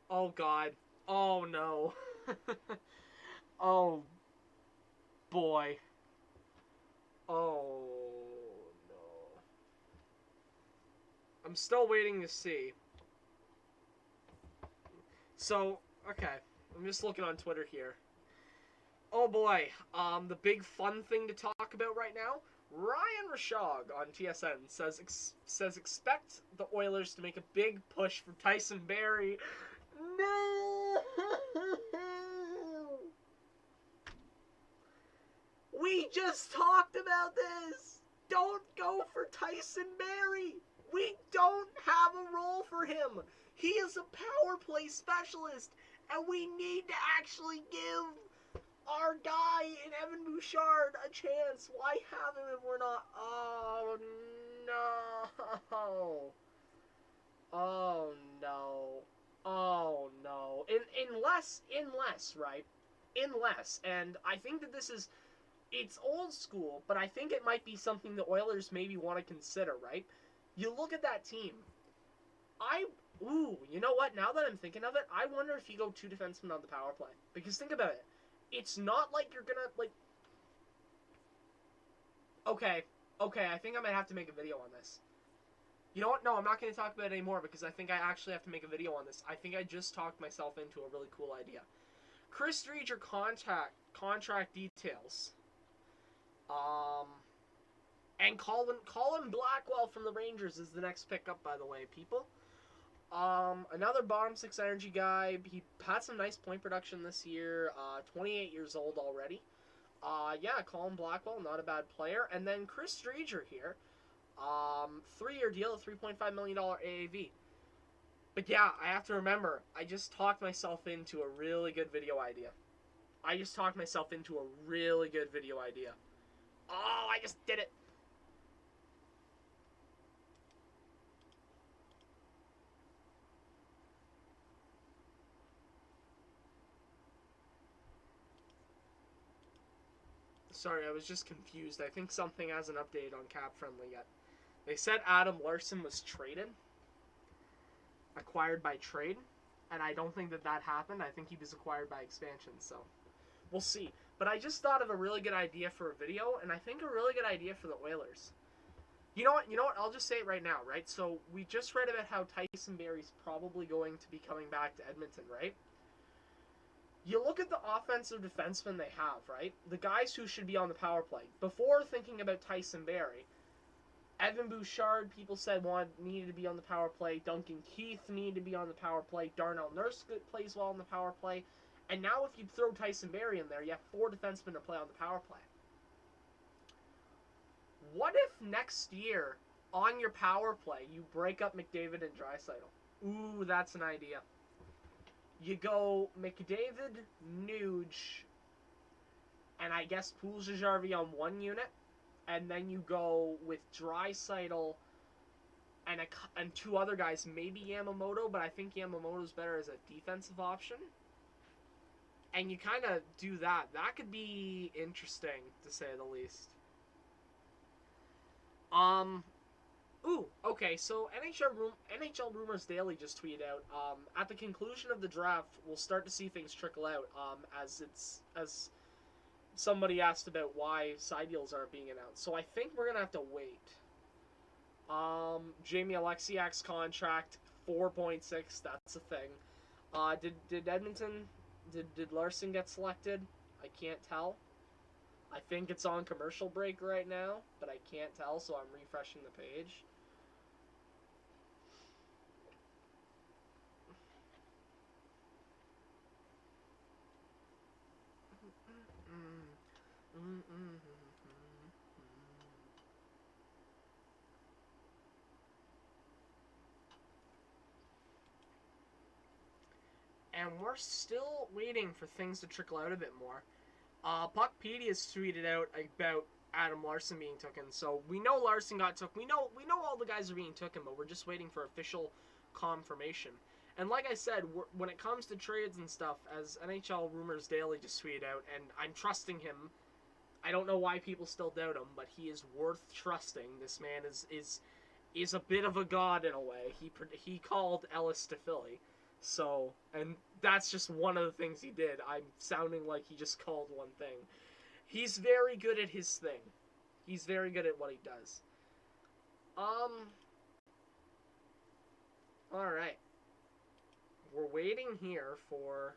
Speaker 1: Oh god. Oh no. Oh boy. Oh no. I'm still waiting to see. So, okay. I'm just looking on Twitter here. Oh boy. The big fun thing to talk about right now. Ryan Rishaug on TSN says expect the Oilers to make a big push for Tyson Barrie. No! We just talked about this! Don't go for Tyson Barrie! We don't have a role for him! He is a power play specialist, and we need to actually give our guy in Evan Bouchard a chance. Why have him if we're not? Oh no! Oh no! Oh no! Unless, right? Unless, and I think that this is, it's old school, but I think it might be something the Oilers maybe want to consider, right? You look at that team. You know what? Now that I'm thinking of it, I wonder if you go 2 defensemen on the power play. Because think about it. It's not like you're gonna, like... Okay, I think I might have to make a video on this. You know what? No, I'm not going to talk about it anymore because I think I actually have to make a video on this. I think I just talked myself into a really cool idea. Chris Driedger contract details. And Colin Blackwell from the Rangers is the next pickup, by the way, people. Another bottom 6 energy guy. He had some nice point production this year. 28 years old already. Yeah, Colin Blackwell, not a bad player. And then Chris Driedger here. 3-year deal at $3.5 million AAV. But yeah, I have to remember, I just talked myself into a really good video idea. Oh, I just did it. Sorry, I was just confused. I think something hasn't updated on Cap Friendly yet. They said Adam Larson was traded. Acquired by trade. And I don't think that happened. I think he was acquired by expansion, so we'll see. But I just thought of a really good idea for a video, and I think a really good idea for the Oilers. You know what? I'll just say it right now, right? So we just read about how Tyson Barrie's probably going to be coming back to Edmonton, right? You look at the offensive defensemen they have, right? The guys who should be on the power play. Before thinking about Tyson Barrie, Evan Bouchard, people said needed to be on the power play. Duncan Keith needed to be on the power play. Darnell Nurse plays well on the power play. And now if you throw Tyson Barrie in there, you have 4 defensemen to play on the power play. What if next year, on your power play, you break up McDavid and Draisaitl? Ooh, that's an idea. You go McDavid, Nuge, and I guess Poole-Jarvi on one unit, and then you go with Draisaitl and 2 other guys, maybe Yamamoto, but I think Yamamoto's better as a defensive option. And you kind of do that. That could be interesting, to say the least. Okay, so NHL Rumors Daily just tweeted out, at the conclusion of the draft, we'll start to see things trickle out, as somebody asked about why side deals aren't being announced. So I think we're going to have to wait. Jamie Alexiak's contract, 4.6, that's a thing. Did Edmonton, did Larson get selected? I can't tell. I think it's on commercial break right now, but I can't tell, so I'm refreshing the page. and we're still waiting for things to trickle out a bit more. Puckpedia has tweeted out about Adam Larsson being taken, so we know Larsson got took. We know all the guys are being taken, but we're just waiting for official confirmation. And like I said, when it comes to trades and stuff, as NHL Rumors Daily just tweeted out, and I'm trusting him. I don't know why people still doubt him, but he is worth trusting. This man is a bit of a god in a way. He called Ellis to Philly, so, and that's just one of the things he did. I'm sounding like he just called one thing. He's very good at his thing. He's very good at what he does. Alright. We're waiting here for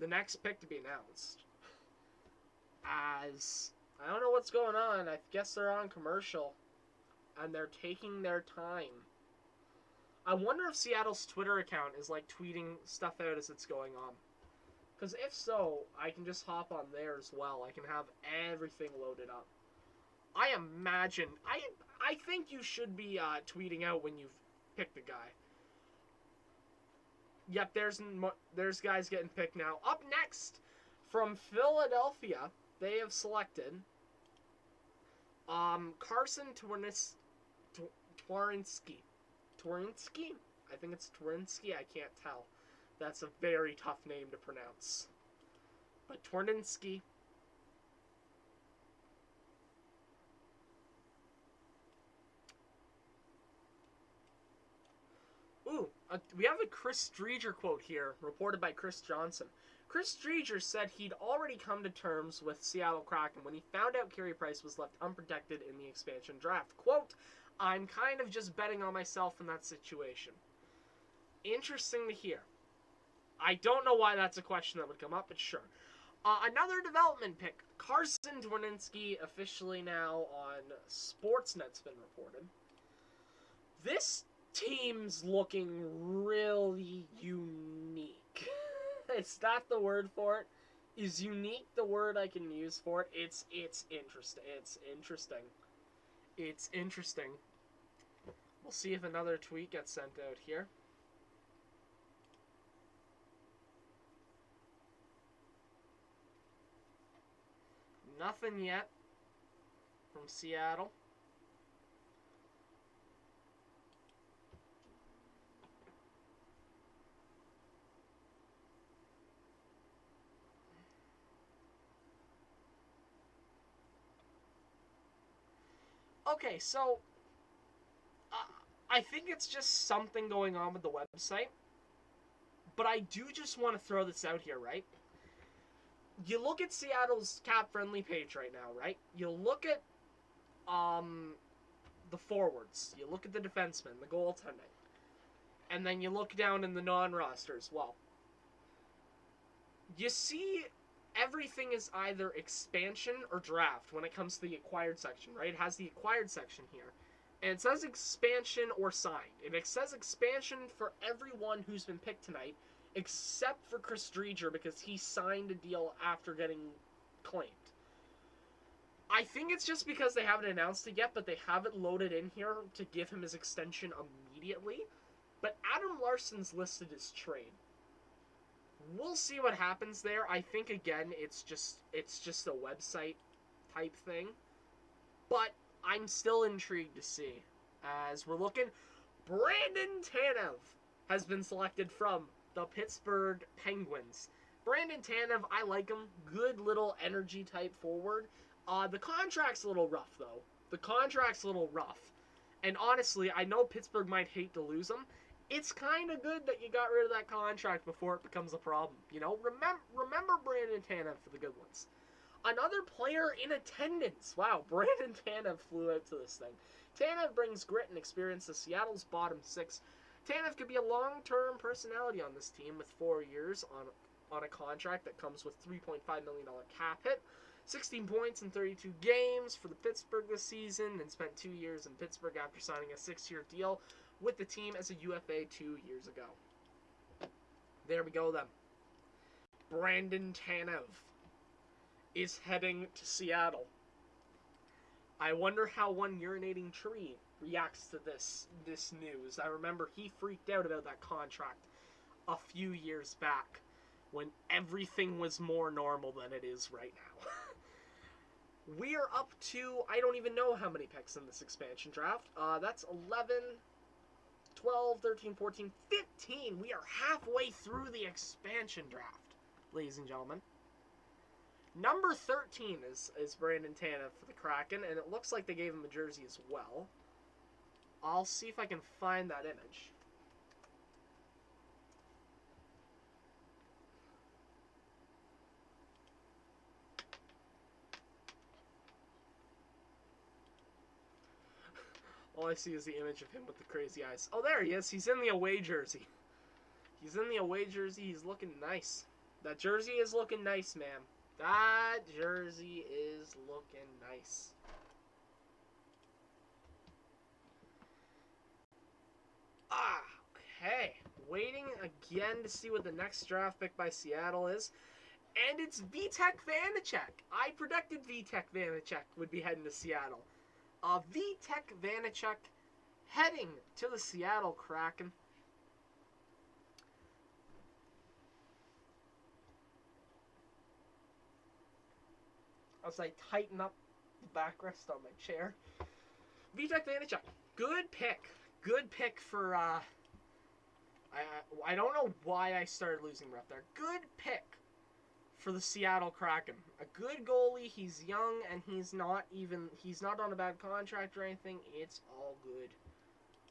Speaker 1: the next pick to be announced. As, I don't know what's going on. I guess they're on commercial. And they're taking their time. I wonder if Seattle's Twitter account is like tweeting stuff out as it's going on. Because if so, I can just hop on there as well. I can have everything loaded up. I imagine, I think you should be tweeting out when you've picked a guy. Yep, there's guys getting picked now. Up next, from Philadelphia, they have selected Carson Twarynski. Twarynski? I think it's Twarynski. I can't tell. That's a very tough name to pronounce. But Twarynski. Ooh, we have a Chris Driedger quote here, reported by Chris Johnson. Chris Driedger said he'd already come to terms with Seattle Kraken when he found out Carey Price was left unprotected in the expansion draft. Quote, I'm kind of just betting on myself in that situation. Interesting to hear. I don't know why that's a question that would come up, but sure. Another development pick. Carson Twarynski, officially now on Sportsnet's been reported. This team's looking really unique. Is that the word for it? Is unique the word I can use for it? It's interesting. It's interesting. It's interesting. We'll see if another tweet gets sent out here. Nothing yet from Seattle. Okay, so I think it's just something going on with the website, but I do just want to throw this out here, right? You look at Seattle's cap-friendly page right now, right? You look at the forwards, you look at the defensemen, the goaltending, and then you look down in the non-roster as well. You see everything is either expansion or draft when it comes to the acquired section, right? It has the acquired section here. And it says expansion or signed. And it says expansion for everyone who's been picked tonight, except for Chris Driedger, because he signed a deal after getting claimed. I think it's just because they haven't announced it yet, but they have it loaded in here to give him his extension immediately. But Adam Larsson's listed as trade. We'll see what happens there. I think, again, it's just a website type thing. But I'm still intrigued to see. As we're looking, Brandon Tanev has been selected from the Pittsburgh Penguins. Brandon Tanev, I like him. Good little energy type forward. The contract's a little rough, though. The contract's a little rough. And honestly, I know Pittsburgh might hate to lose him. It's kind of good that you got rid of that contract before it becomes a problem. You know, remember Brandon Tanev for the good ones. Another player in attendance. Wow, Brandon Tanev flew out to this thing. Tanev brings grit and experience to Seattle's bottom six. Tanev could be a long-term personality on this team with 4 years on a contract that comes with $3.5 million cap hit. 16 points in 32 games for the Pittsburgh this season, and spent 2 years in Pittsburgh after signing a 6-year deal with the team as a UFA 2 years ago. There we go then. Brandon Tanev is heading to Seattle. I wonder how one urinating tree reacts to this news. I remember he freaked out about that contract a few years back when everything was more normal than it is right now. We are up to, I don't even know how many picks in this expansion draft. That's 11, 12, 13, 14, 15. We are halfway through the expansion draft, ladies and gentlemen. Number 13 is Brandon Tanev for the Kraken, and it looks like they gave him a jersey as well. I'll see if I can find that image. All I see is the image of him with the crazy eyes. Oh, there he is. He's in the away jersey. He's in the away jersey. He's looking nice. That jersey is looking nice, ma'am. That jersey is looking nice. Okay. Waiting again to see what the next draft pick by Seattle is. And it's Vitek Vanacek. I predicted Vitek Vanacek would be heading to Seattle. Vitek Vanacek heading to the Seattle Kraken. As I tighten up the backrest on my chair. Vitek Vanacek. Good pick. Good pick for, I don't know why I started losing breath there. Good pick for the Seattle Kraken. A good goalie. He's young and he's not on a bad contract or anything. It's all good.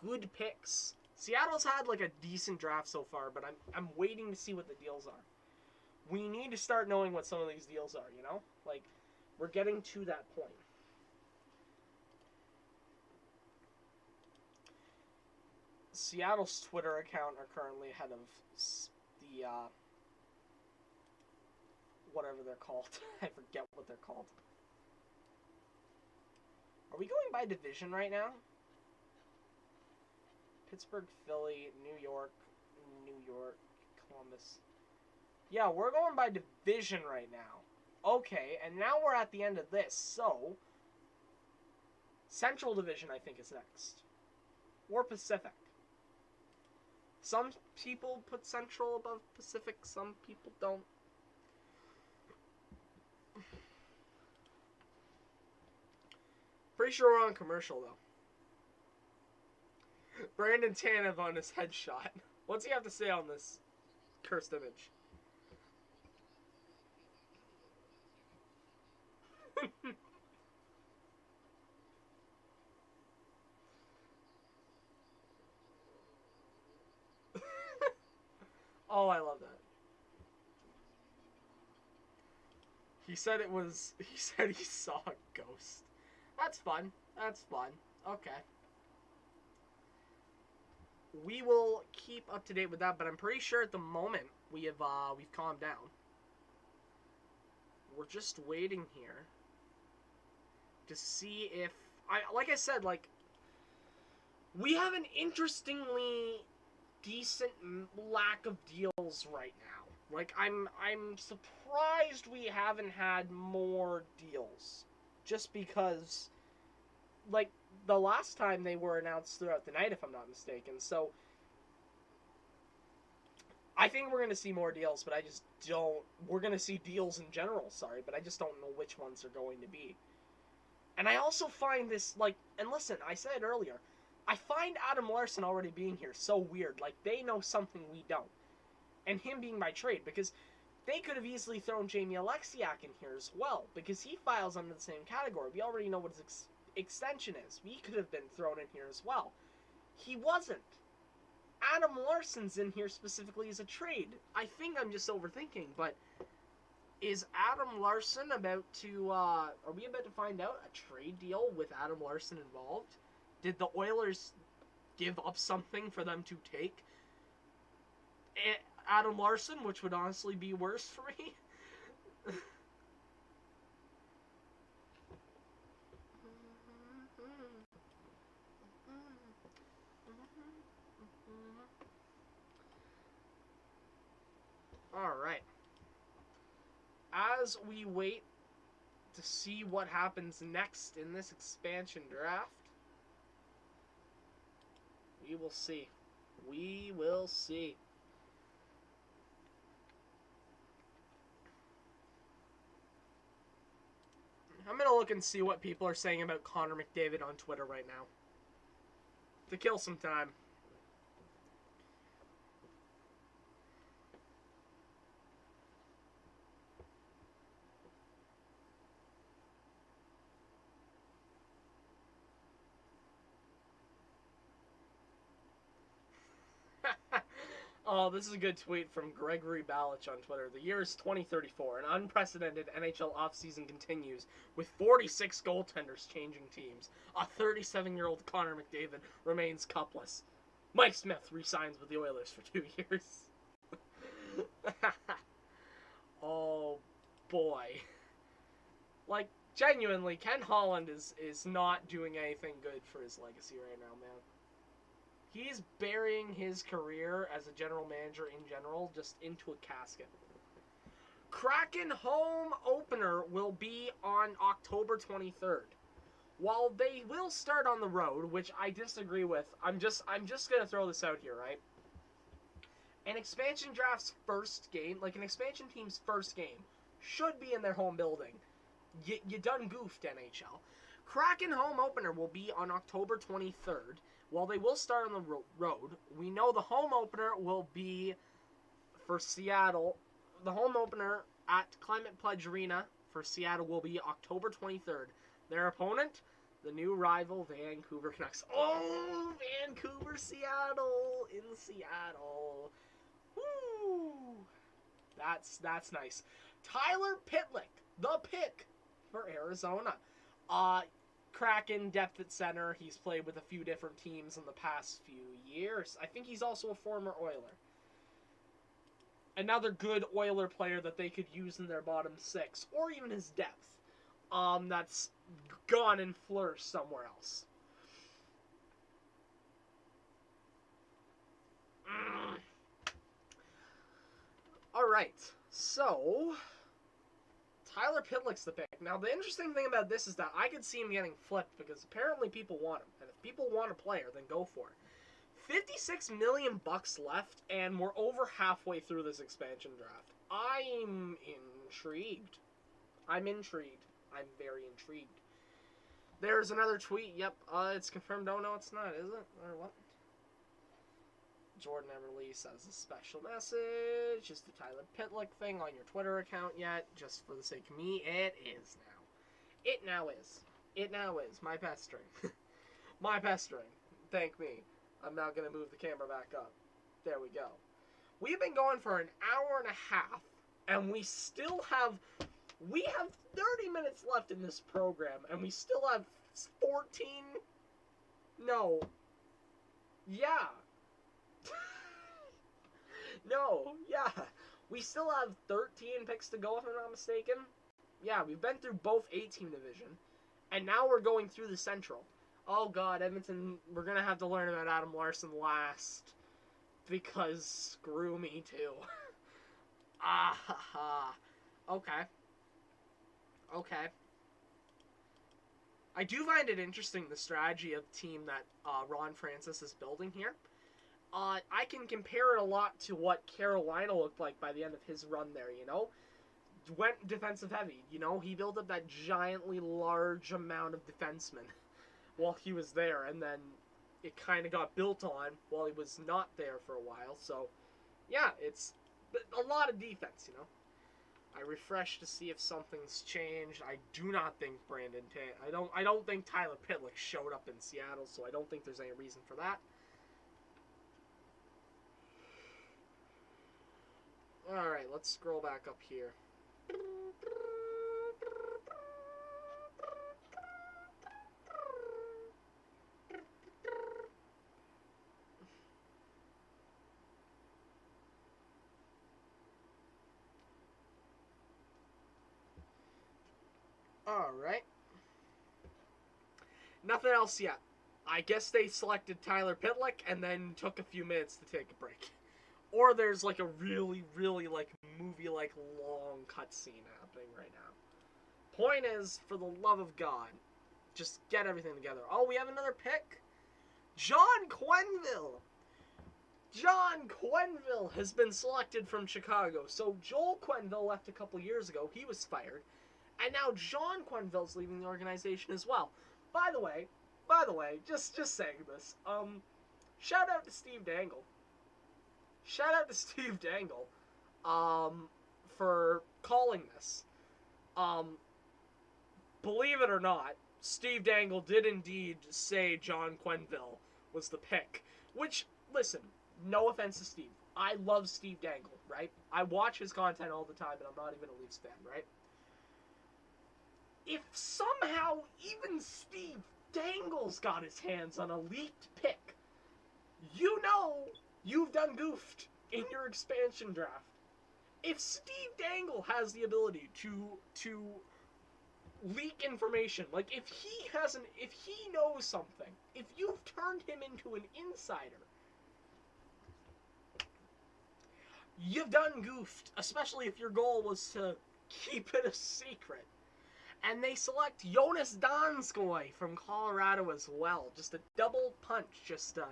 Speaker 1: Good picks. Seattle's had like a decent draft so far, but I'm waiting to see what the deals are. We need to start knowing what some of these deals are, you know? Like, we're getting to that point. Seattle's Twitter account are currently ahead of the, whatever they're called. I forget what they're called. Are we going by division right now? Pittsburgh, Philly, New York, Columbus. Yeah, we're going by division right now. Okay, and now we're at the end of this, so Central Division, I think, is next. Or Pacific. Some people put Central above Pacific, some people don't. Pretty sure we're on commercial, though. Brandon Tanev on his headshot. What's he have to say on this cursed image? Oh, I love that. He said he saw a ghost. That's fun. That's fun. Okay. We will keep up to date with that, but I'm pretty sure at the moment we've calmed down. We're just waiting here to see if like I said, like, we have an interestingly decent lack of deals right now. Like, I'm surprised we haven't had more deals, just because, like, the last time they were announced throughout the night, if I'm not mistaken. So I think we're going to see more deals, but I just don't. We're going to see deals in general, sorry, but I just don't know which ones are going to be. And I also find this, like, and listen, I said earlier, I find Adam Larsson already being here so weird. Like, they know something we don't. And him being by trade, because they could have easily thrown Jamie Alexiak in here as well, because he files under the same category. We already know what his extension is. He could have been thrown in here as well. He wasn't. Adam Larsson's in here specifically as a trade. I think I'm just overthinking, but is Adam Larsson about to, are we about to find out a trade deal with Adam Larsson involved? Did the Oilers give up something for them to take Adam Larsson, which would honestly be worse for me? Alright. As we wait to see what happens next in this expansion draft, we will see. We will see. I'm gonna look and see what people are saying about Connor McDavid on Twitter right now. To kill some time. Oh, this is a good tweet from Gregory Balich on Twitter. The year is 2034. An unprecedented NHL offseason continues with 46 goaltenders changing teams. A 37-year-old Connor McDavid remains cupless. Mike Smith resigns with the Oilers for 2 years. Oh, boy. Like, genuinely, Ken Holland is not doing anything good for his legacy right now, man. He's burying his career as a general manager in general just into a casket. Kraken home opener will be on October 23rd. While they will start on the road, which I disagree with, I'm just gonna throw this out here, right? An expansion draft's first game, like an expansion team's first game, should be in their home building. You done goofed, NHL. Kraken home opener will be on October 23rd. While they will start on the road, we know the home opener will be for Seattle. The home opener at Climate Pledge Arena for Seattle will be October 23rd. Their opponent, the new rival Vancouver Canucks. Oh, Vancouver, Seattle, in Seattle. Woo! That's nice. Tyler Pitlick, the pick for Arizona. Kraken depth at center. He's played with a few different teams in the past few years. I think he's also a former Oiler. Another good Oiler player that they could use in their bottom six, or even his depth. That's gone and flourished somewhere else. Alright, so Tyler Pitlick's the pick. Now, the interesting thing about this is that I could see him getting flipped because apparently people want him. And if people want a player, then go for it. $56 million left, and we're over halfway through this expansion draft. I'm intrigued. I'm very intrigued. There's another tweet. Yep, it's confirmed. Oh, no, it's not, is it? Or what? Jordan Everly says a special message. Is the Tyler Pitlick thing on your Twitter account yet? Just for the sake of me, it is now. It now is. It now is. My pestering. My pestering. Thank me. I'm now going to move the camera back up. There we go. We've been going for an hour and a half, and we still have... We have 30 minutes left in this program, and we still have 14... No. Yeah. No, yeah. We still have 13 picks to go, if I'm not mistaken. Yeah, we've been through both 8-team division. And now we're going through the Central. Oh, God, Edmonton, we're going to have to learn about Adam Larson last. Because screw me, too. Ah, ha, ha. Okay. Okay. I do find it interesting, the strategy of the team that Ron Francis is building here. I can compare it a lot to what Carolina looked like by the end of his run there, you know? Went defensive heavy, you know? He built up that giantly large amount of defensemen while he was there, and then it kind of got built on while he was not there for a while. So, yeah, it's a lot of defense, you know? I refreshed to see if something's changed. I do not think Brandon I don't think Tyler Pitlick showed up in Seattle, so I don't think there's any reason for that. Alright, let's scroll back up here. Alright. Nothing else yet. I guess they selected Tyler Pitlick and then took a few minutes to take a break. Or there's like a really, really like movie-like long cutscene happening right now. Point is, for the love of God, just get everything together. Oh, we have another pick? John Quenneville! John Quenneville has been selected from Chicago. So Joel Quenneville left a couple years ago. He was fired. And now John Quenneville's leaving the organization as well. By the way, just saying this. Shout out to Steve Dangle. Shout out to Steve Dangle. For calling this. Believe it or not, Steve Dangle did indeed say John Quenneville was the pick. Which, listen, no offense to Steve. I love Steve Dangle, right? I watch his content all the time, and I'm not even a Leafs fan, right? If somehow even Steve Dangle's got his hands on a leaked pick, you know you've done goofed in your expansion draft. If Steve Dangle has the ability to leak information, like if he knows something, if you've turned him into an insider, you've done goofed, especially if your goal was to keep it a secret. And they select Joonas Donskoi from Colorado as well. Just a double punch, just a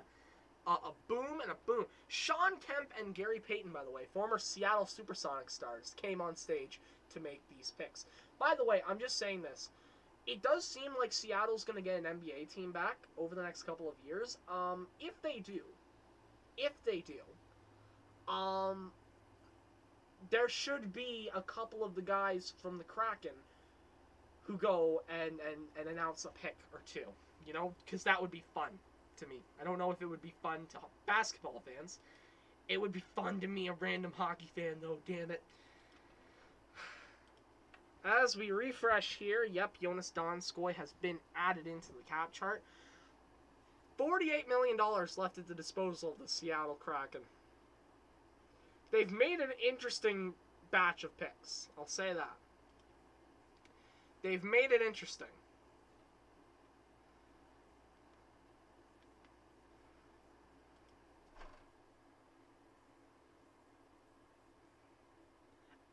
Speaker 1: boom and a boom. Sean Kemp and Gary Payton, by the way, former Seattle Supersonic stars, came on stage to make these picks. By the way, I'm just saying this. It does seem like Seattle's going to get an NBA team back over the next couple of years. If they do, there should be a couple of the guys from the Kraken who go and announce a pick or two, you know, because that would be fun to me. I don't know if it would be fun to basketball fans. It would be fun to me, a random hockey fan, though, damn it. As we refresh here, yep, Joonas Donskoi has been added into the cap chart. $48 million left at the disposal of the Seattle Kraken. They've made an interesting batch of picks, I'll say that. They've made it interesting.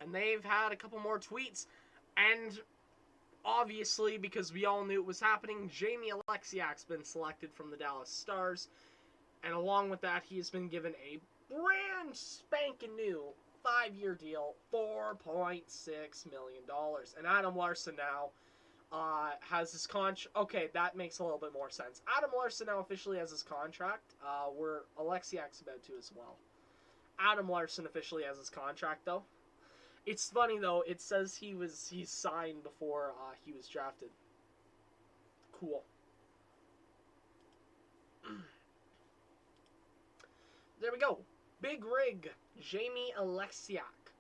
Speaker 1: And they've had a couple more tweets. And obviously, because we all knew it was happening, Jamie Alexiak's been selected from the Dallas Stars. And along with that, he has been given a brand spanking new 5-year deal, $4.6 million. And Adam Larsson now has his contract. Okay, that makes a little bit more sense. Adam Larsson now officially has his contract, where Alexiak's about to as well. Adam Larsson officially has his contract, though. It's funny, though, it says he's signed before he was drafted. Cool. There we go. Big rig, Jamie Alexiak.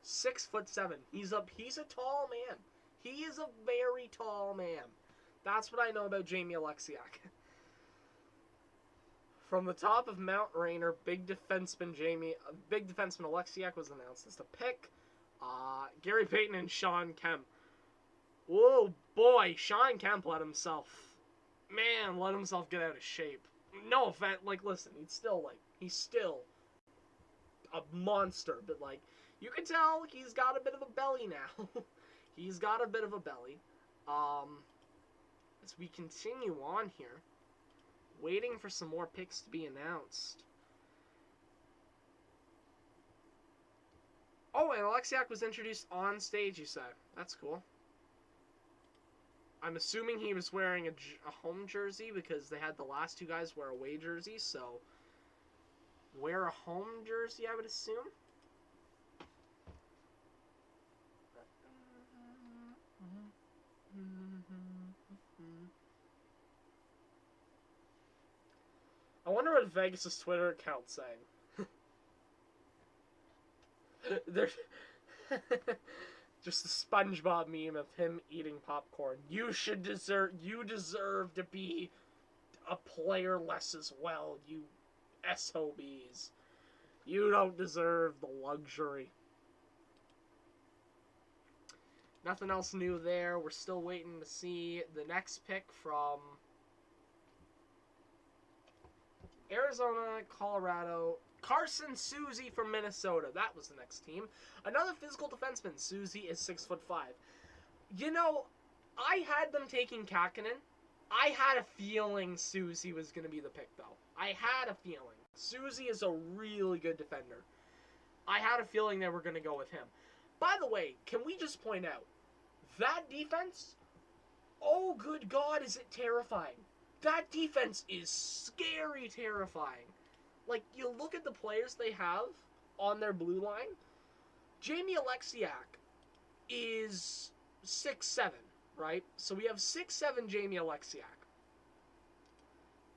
Speaker 1: 6'7". He's a tall man. He is a very tall man. That's what I know about Jamie Alexiak. From the top of Mount Rainier, big defenseman Alexiak was announced as the pick. Gary Payton and Sean Kemp. Whoa, boy, Sean Kemp let himself get out of shape. No offense, like, listen, he's still a monster, but, like, you can tell he's got a bit of a belly now. He's got a bit of a belly. As we continue on here, waiting for some more picks to be announced. Oh, and Alexiak was introduced on stage, you said. That's cool. I'm assuming he was wearing a home jersey because they had the last two guys wear away jerseys, so wear a home jersey, I would assume. I wonder what Vegas' Twitter account's saying. There's just the SpongeBob meme of him eating popcorn. You deserve to be a player less as well, you SOBs. You don't deserve the luxury. Nothing else new there. We're still waiting to see the next pick from Arizona, Colorado. Carson Soucy from Minnesota. That was the next team. Another physical defenseman. Soucy is 6'5". You know, I had them taking Kakkonen. I had a feeling Soucy was going to be the pick, though. I had a feeling. Soucy is a really good defender. I had a feeling they were going to go with him. By the way, can we just point out, that defense, oh good God, is it terrifying. That defense is scary terrifying. Like, you look at the players they have on their blue line, Jamie Alexiak is 6'7", right? So we have 6'7" Jamie Alexiak.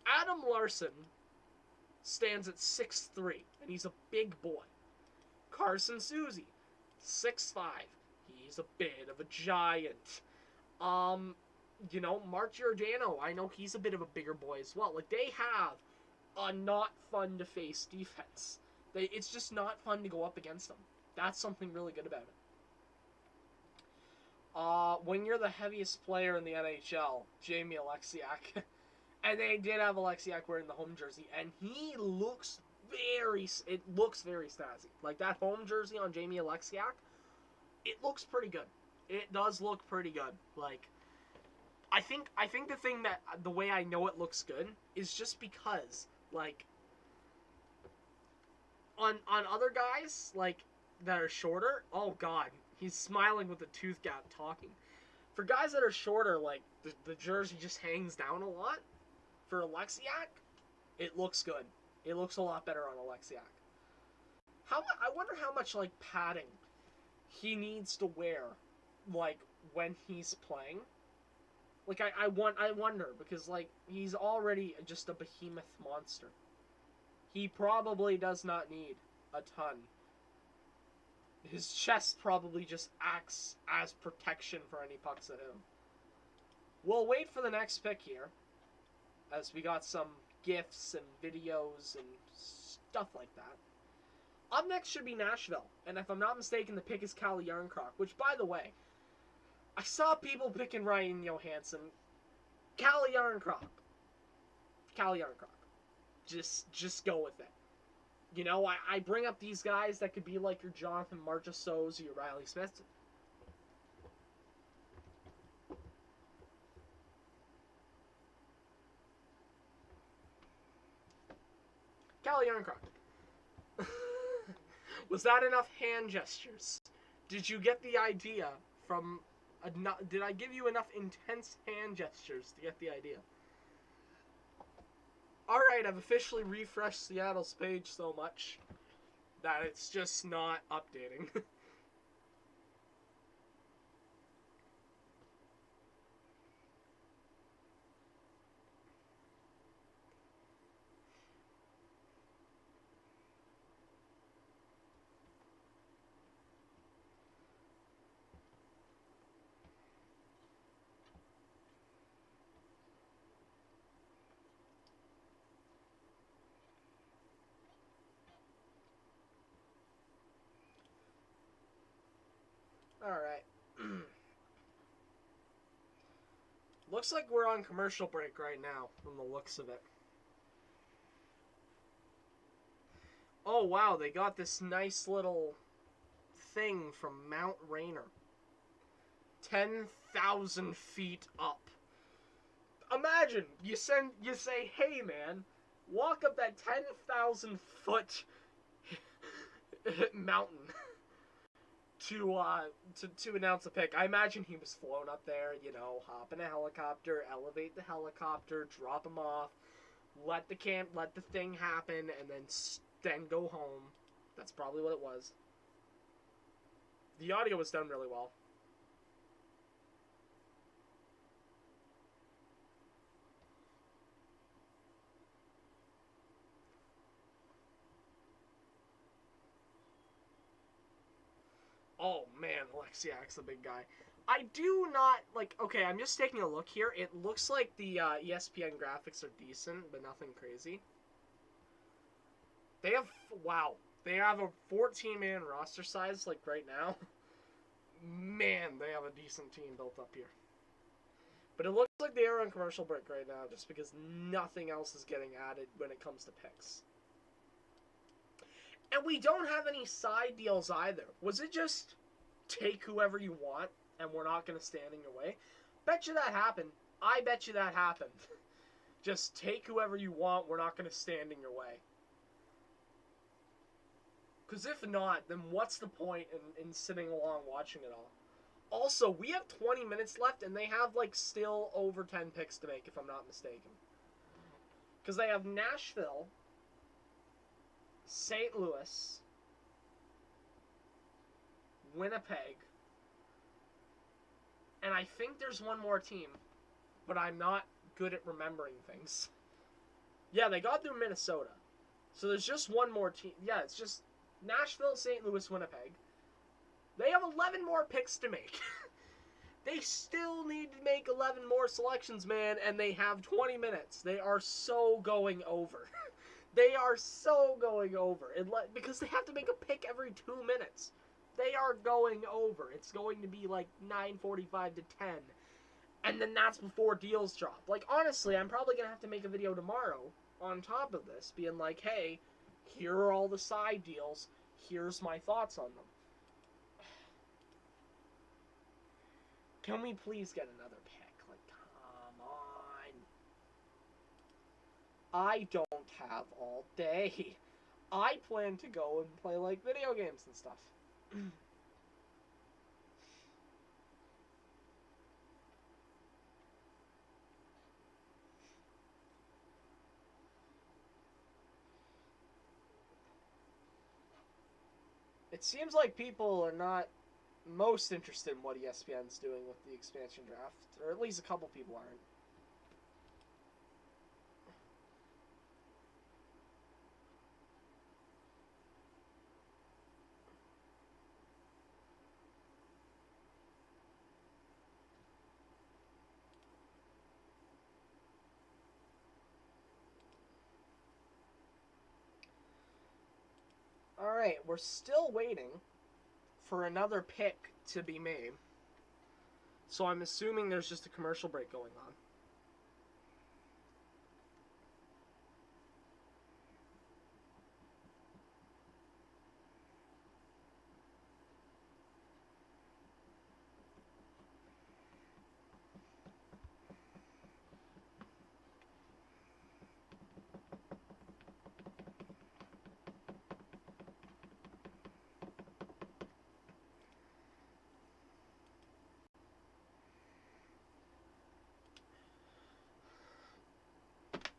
Speaker 1: Adam Larson stands at 6'3", and he's a big boy. Carson Soucy, 6'5". He's a bit of a giant. You know, Mark Giordano, I know he's a bit of a bigger boy as well. Like, they have a not fun to face defense. It's just not fun to go up against them. That's something really good about it. When you're the heaviest player in the NHL, Jamie Alexiak, and they did have Alexiak wearing the home jersey, and he looks it looks very snazzy. Like, that home jersey on Jamie Alexiak, it looks pretty good. It does look pretty good. Like, I think the way I know it looks good is just because, like, on other guys, like, that are shorter, oh God, he's smiling with a tooth gap talking. For guys that are shorter, like, the jersey just hangs down a lot. For Alexiak, it looks good. It looks a lot better on Alexiak. I wonder how much, like, padding he needs to wear, like, when he's playing. Like, I wonder, because, like, he's already just a behemoth monster. He probably does not need a ton. His chest probably just acts as protection for any pucks that hit him. We'll wait for the next pick here, as we got some GIFs and videos and stuff like that. Up next should be Nashville, and if I'm not mistaken, the pick is Calle Jarnkrok, which, by the way, I saw people picking Ryan Johansson. Calle Jarnkrok. Just go with it. You know, I bring up these guys that could be like your Jonathan Marchessaults or your Riley Smith. Calle Jarnkrok. Was that enough hand gestures? Did you get the idea from... Did I give you enough intense hand gestures to get the idea? Alright, I've officially refreshed Seattle's page so much that it's just not updating. Alright. Looks like we're on commercial break right now, from the looks of it. Oh wow, they got this nice little thing from Mount Rainier. 10,000 feet up. Imagine, you say, hey man, walk up that 10,000 foot mountain to announce a pick. I imagine he was flown up there, you know, hop in a helicopter, elevate the helicopter, drop him off, let the thing happen, and then go home. That's probably what it was. The audio was done really well. Oh man, Alexiak's a big guy. I do not, like, okay, I'm just taking a look here. It looks like the ESPN graphics are decent, but nothing crazy. They have, wow, they have a 14-man roster size, like, right now. Man, they have a decent team built up here. But it looks like they are on commercial break right now, just because nothing else is getting added when it comes to picks. And we don't have any side deals either. Was it just take whoever you want and we're not going to stand in your way? Bet you that happened. I bet you that happened. Just take whoever you want, we're not going to stand in your way. Because if not, then what's the point in sitting along watching it all? Also, we have 20 minutes left, and they have, like, still over 10 picks to make, if I'm not mistaken. Because they have Nashville, St. Louis, Winnipeg, and I think there's one more team, but I'm not good at remembering things. Yeah, they got through Minnesota. So there's just one more team. Yeah, it's just Nashville, St. Louis, Winnipeg. They have 11 more picks to make. They still need to make 11 more selections, man, and they have 20 minutes. They are so going over. They are so going over. Because they have to make a pick every 2 minutes. They are going over. It's going to be like 9:45 to 10. And then that's before deals drop. Like, honestly, I'm probably going to have to make a video tomorrow on top of this, being like, hey, here are all the side deals. Here's my thoughts on them. Can we please get another pick? Like, come on. I don't have all day. I plan to go and play, like, video games and stuff. It seems like people are not most interested in what ESPN's doing with the expansion draft, or at least a couple people aren't. Alright, we're still waiting for another pick to be made. So I'm assuming there's just a commercial break going on.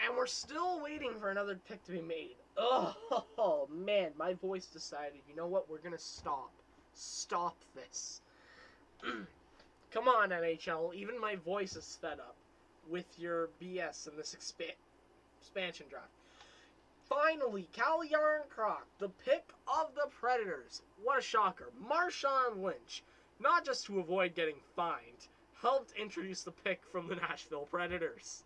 Speaker 1: And we're still waiting for another pick to be made. Oh, man, my voice decided, you know what, we're gonna stop. Stop this. Come on, NHL, even my voice is fed up with your BS in this expansion draft. Finally, Calle Jarnkrok, the pick of the Predators. What a shocker. Marshawn Lynch, not just to avoid getting fined, helped introduce the pick from the Nashville Predators.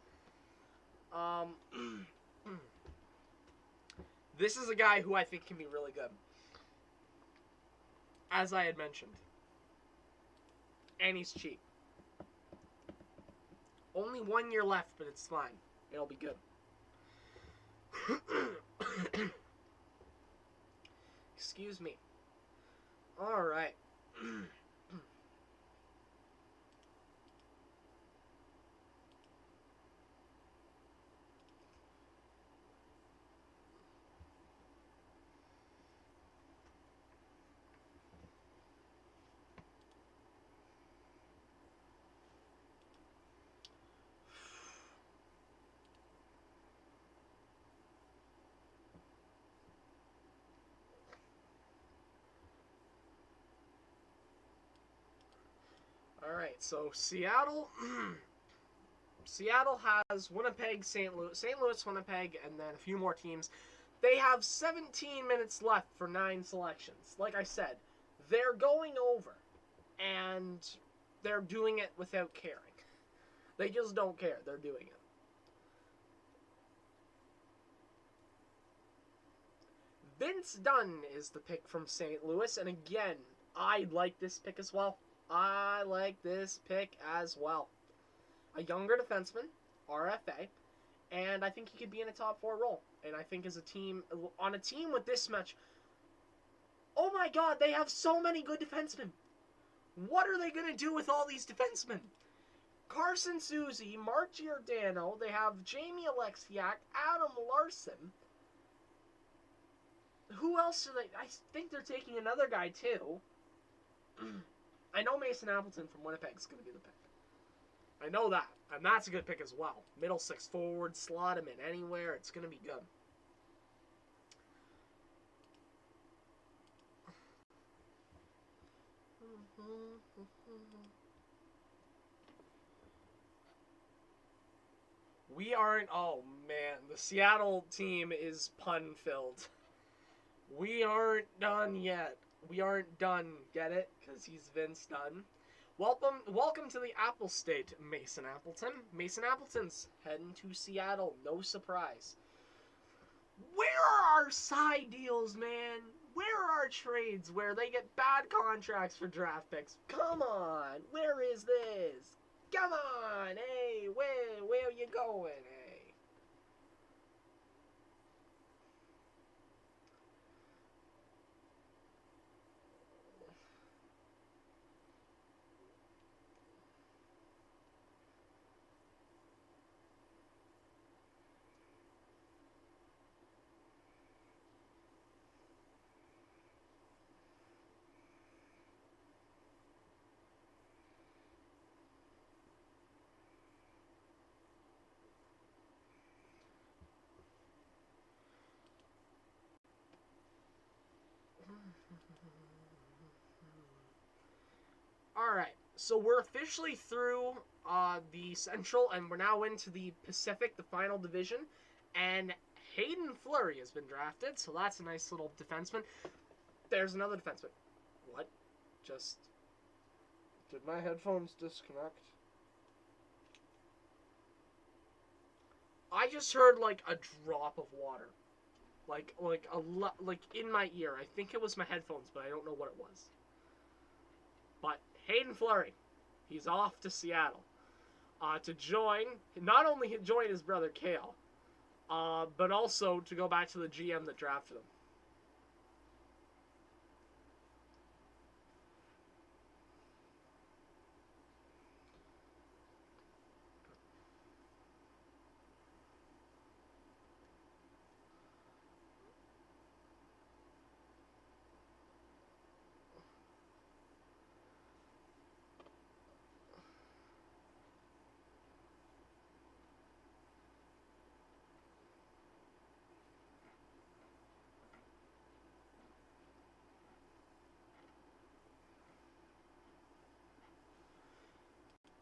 Speaker 1: This is a guy who I think can be really good. As I had mentioned. And he's cheap. Only 1 year left, but it's fine. It'll be good. Excuse me. Alright. Alright, so Seattle Seattle has Winnipeg, St. Louis, Winnipeg, and then a few more teams. They have 17 minutes left for 9 selections. Like I said, they're going over, and they're doing it without caring. They just don't care. They're doing it. Vince Dunn is the pick from St. Louis, and again, I like this pick as well. I like this pick as well. A younger defenseman, RFA, and I think he could be in a top 4 role. And I think as a team, on a team with this much, oh my god, they have so many good defensemen. What are they going to do with all these defensemen? Carson Soucy, Mark Giordano, they have Jamie Alexiak, Adam Larson. Who else are they? I think they're taking another guy too. I know Mason Appleton from Winnipeg's going to be the pick. I know that, and that's a good pick as well. Middle 6 forward, slot him in anywhere. It's going to be good. We aren't. Oh man, the Seattle team is pun filled. We aren't done yet. We aren't done. Get it? Because he's Vince Dunn. Welcome to the Apple State, Mason Appleton. Mason Appleton's heading to Seattle. No surprise. Where are our side deals, man? Where are our trades where they get bad contracts for draft picks? Come on. Where is this? Come on. Hey, where are you going? Hey. Alright, so we're officially through the Central, and we're now into the Pacific, the final division. And Hayden Fleury has been drafted, so that's a nice little defenseman. There's another defenseman. What? Just... Did my headphones disconnect? I just heard, like, a drop of water. Like in my ear. I think it was my headphones, but I don't know what it was. But Hayden Fleury, he's off to Seattle to join, not only join his brother Cale, but also to go back to the GM that drafted him.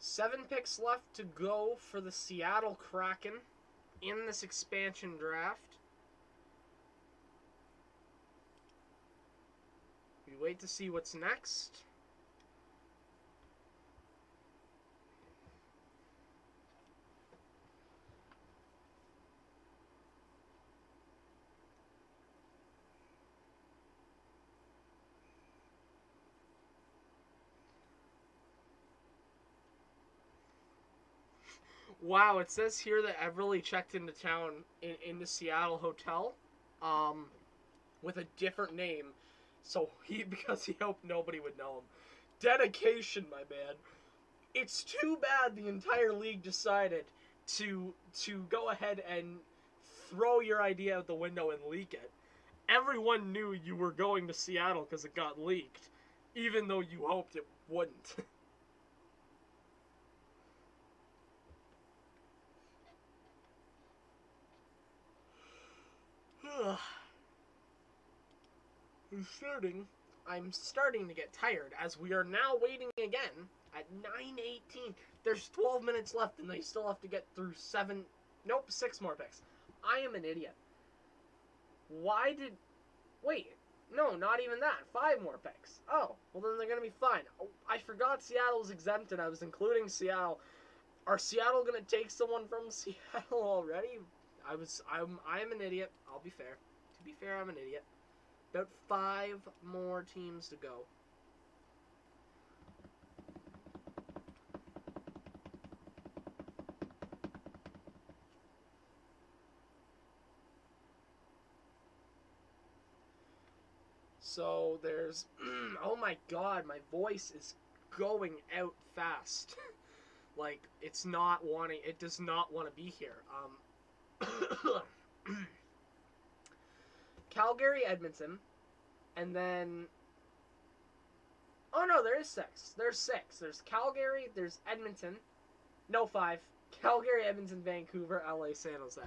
Speaker 1: Seven picks left to go for the Seattle Kraken in this expansion draft. We wait to see what's next. Wow, it says here that Everly checked into town in the Seattle hotel, with a different name, so because he hoped nobody would know him. Dedication, my man. It's too bad the entire league decided to go ahead and throw your idea out the window and leak it. Everyone knew you were going to Seattle because it got leaked, even though you hoped it wouldn't. I'm starting to get tired, as we are now waiting again at 9:18. There's 12 minutes left, and they still have to get through 6 more picks. I am an idiot. Wait, no, not even that. 5 more picks. Oh, well then they're going to be fine. Oh, I forgot Seattle's exempt, and I was including Seattle. Are Seattle going to take someone from Seattle already? I'm an idiot. I'll be fair. To be fair, I'm an idiot. About 5 more teams to go. So there's, oh my god, my voice is going out fast. Like, it does not want to be here. Calgary, Edmonton, and then... Oh, no, there is 6. There's 6. There's Calgary, there's Edmonton. No, 5. Calgary, Edmonton, Vancouver, LA, San Jose.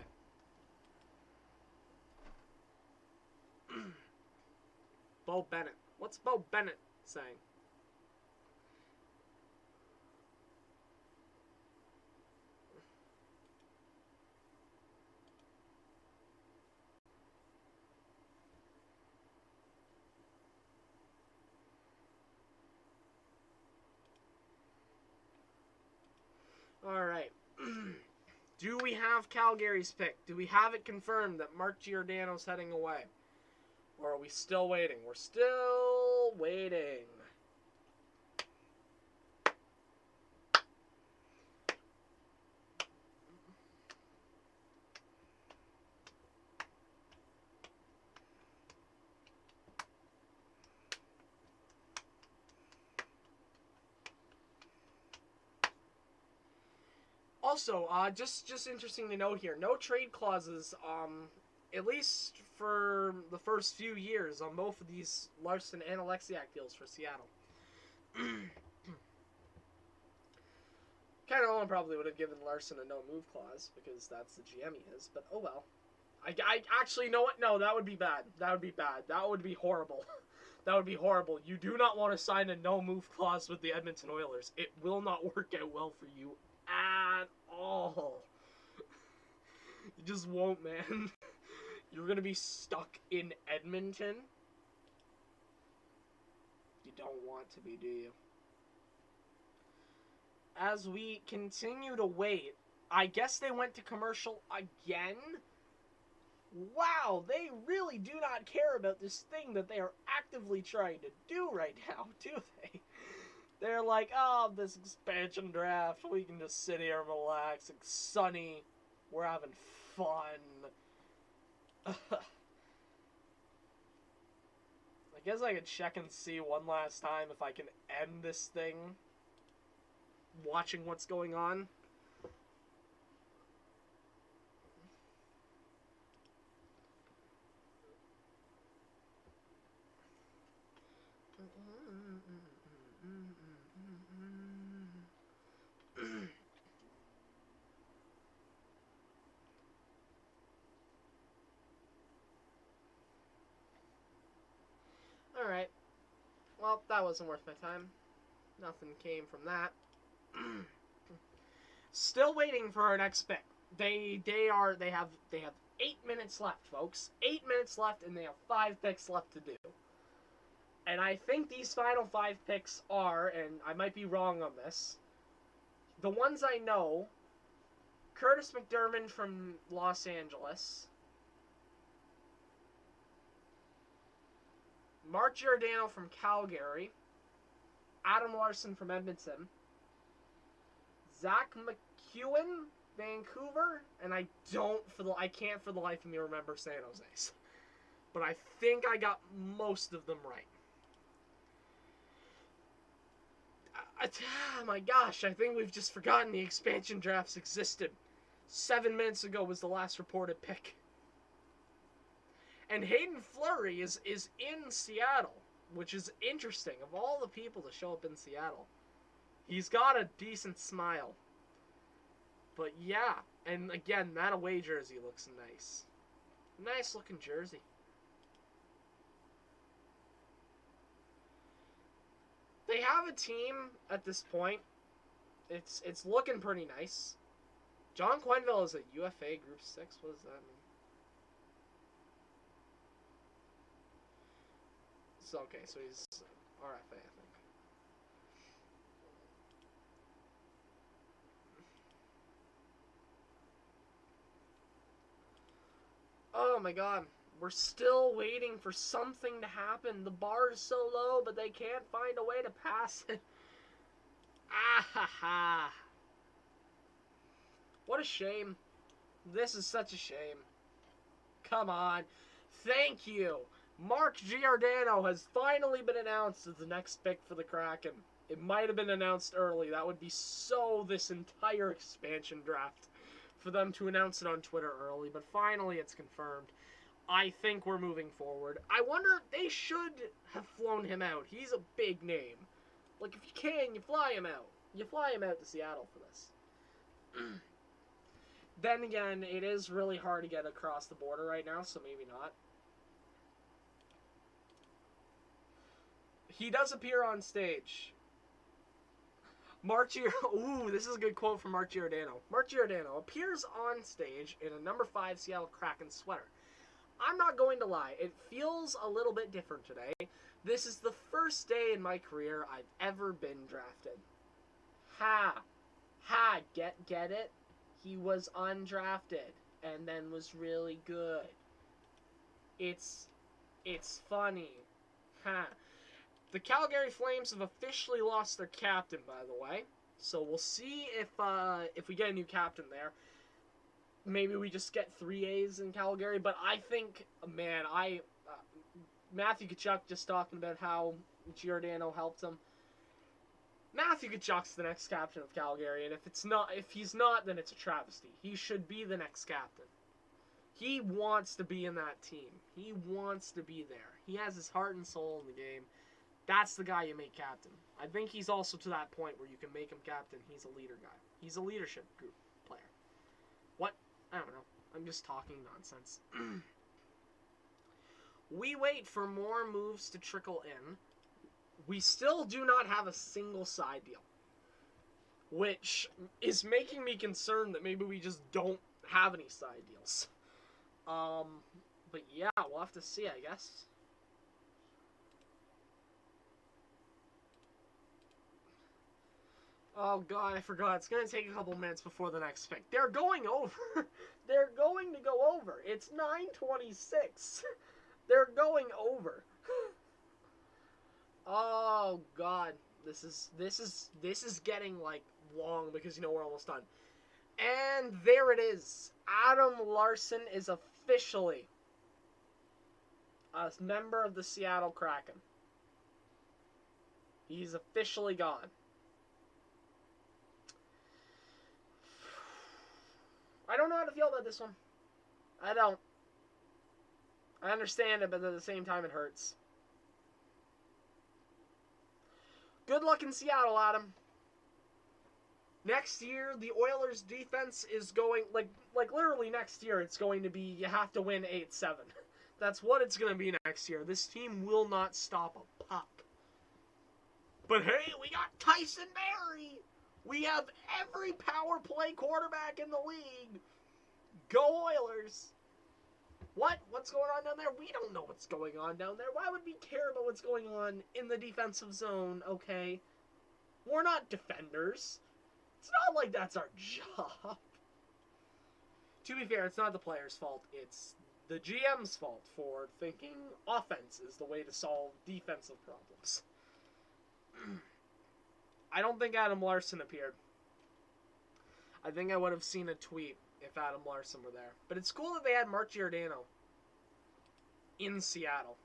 Speaker 1: Bo Bennett. What's Bo Bennett saying? Alright. Do we have Calgary's pick? Do we have it confirmed that Mark Giordano's heading away? Or are we still waiting? We're still waiting. Also, just interesting to note here, no trade clauses, at least for the first few years on both of these Larson and Alexiak deals for Seattle. Kind of Nolan probably would have given Larson a no-move clause, because that's the GM he is, but oh well. I actually, you know what? No, that would be bad. That would be bad. That would be horrible. That would be horrible. You do not want to sign a no-move clause with the Edmonton Oilers. It will not work out well for you at all. You just won't, man. You're gonna be stuck in Edmonton. You don't want to be, do you? As we continue to wait, I guess they went to commercial again? Wow, they really do not care about this thing that they are actively trying to do right now, do they? They're like, oh, this expansion draft, we can just sit here and relax. It's sunny. We're having fun. I guess I could check and see one last time if I can end this thing watching what's going on. Alright. Well, that wasn't worth my time. Nothing came from that. Still waiting for our next pick. They have 8 minutes left, folks. 8 minutes left, and they have 5 picks left to do. And I think these final 5 picks are, and I might be wrong on this, the ones I know: Curtis McDermott from Los Angeles, Mark Giordano from Calgary, Adam Larson from Edmonton, Zach McEwen, Vancouver, and I can't for the life of me remember San Jose's. But I think I got most of them right. Oh my gosh, I think we've just forgotten the expansion drafts existed. 7 minutes ago was the last reported pick. And Hayden Fleury is in Seattle, which is interesting. Of all the people to show up in Seattle, he's got a decent smile. But yeah, and again, that away jersey looks nice. Nice looking jersey. They have a team at this point. It's looking pretty nice. John Quenneville is a UFA Group 6. What does that mean? So, okay, so he's RFA, I think. Oh my god. We're still waiting for something to happen. The bar is so low, but they can't find a way to pass it. Ah ha ha. What a shame. This is such a shame. Come on. Thank you. Mark Giordano has finally been announced as the next pick for the Kraken. It might have been announced early. That would be so this entire expansion draft for them to announce it on Twitter early, but finally it's confirmed. I think we're moving forward. I wonder, they should have flown him out. He's a big name. Like, if you can, you fly him out. You fly him out to Seattle for this. Then again, it is really hard to get across the border right now, so maybe not. He does appear on stage. Ooh, this is a good quote from Mark Giordano. Mark Giordano appears on stage in a number 5 Seattle Kraken sweater. I'm not going to lie, it feels a little bit different today. This is the first day in my career I've ever been drafted. Get it? He was undrafted and then was really good. It's funny. The Calgary Flames have officially lost their captain, by the way. So we'll see if we get a new captain there. Maybe we just get 3 A's in Calgary. But I think, man, Matthew Tkachuk just talking about how Giordano helped him. Matthew Tkachuk's the next captain of Calgary, and if he's not, then it's a travesty. He should be the next captain. He wants to be in that team. He wants to be there. He has his heart and soul in the game. That's the guy you make captain. I think he's also to that point where you can make him captain. He's a leader guy. He's a leadership group player. What? I don't know. I'm just talking nonsense. We wait for more moves to trickle in. We still do not have a single side deal, which is making me concerned that maybe we just don't have any side deals. But yeah, we'll have to see, I guess. Oh god, I forgot. It's going to take a couple minutes before the next pick. They're going over. They're going to go over. It's 9:26. They're going over. Oh god, this is getting like long because we're almost done. And there it is. Adam Larsson is officially a member of the Seattle Kraken. He's officially gone. I don't know how to feel about this one. I don't. I understand it, but at the same time it hurts. Good luck in Seattle, Adam. Next year, the Oilers' defense is going, like literally next year, it's going to be, you have to win 8-7. That's what it's going to be next year. This team will not stop a puck. But hey, we got Tyson Barrie. We have every power play quarterback in the league. Go Oilers. What's going on down there? We don't know what's going on down there. Why would we care about what's going on in the defensive zone, okay? We're not defenders. It's not like that's our job. To be fair, it's not the players' fault. It's the GM's fault for thinking offense is the way to solve defensive problems. I don't think Adam Larsson appeared. I think I would have seen a tweet if Adam Larsson were there. But it's cool that they had Mark Giordano in Seattle.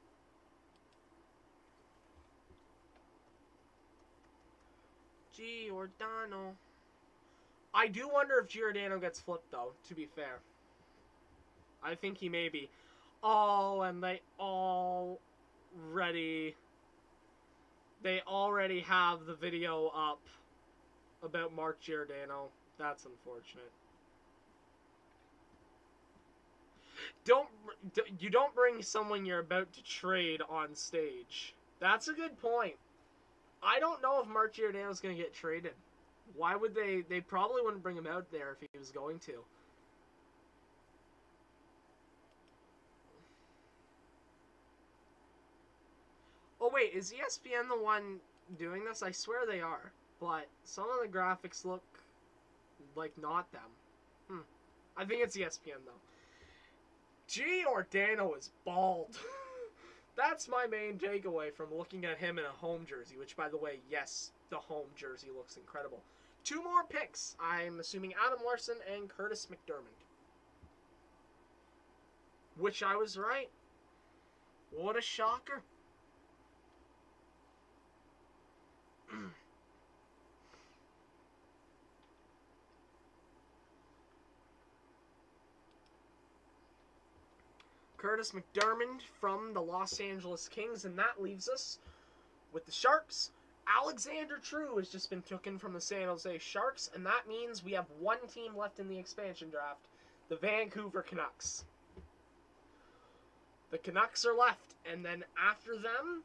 Speaker 1: Giordano. I do wonder if Giordano gets flipped, though, to be fair. I think he may be. Oh, and they already have the video up about Mark Giordano. That's unfortunate. You don't bring someone you're about to trade on stage. That's a good point. I don't know if Mark Giordano's going to get traded. Why would they? They probably wouldn't bring him out there if he was going to. Oh wait, is ESPN the one doing this? I swear they are. But some of the graphics look like not them. I think it's ESPN though. Giordano is bald. That's my main takeaway from looking at him in a home jersey, which, by the way, yes, the home jersey looks incredible. 2 more picks. I'm assuming Adam Larsson and Curtis McDermott. Which I was right. What a shocker. Curtis McDermott from the Los Angeles Kings, and that leaves us with the Sharks. Alexander True has just been taken from the San Jose Sharks, and that means we have one team left in the expansion draft, the Vancouver Canucks. The Canucks are left, and then after them,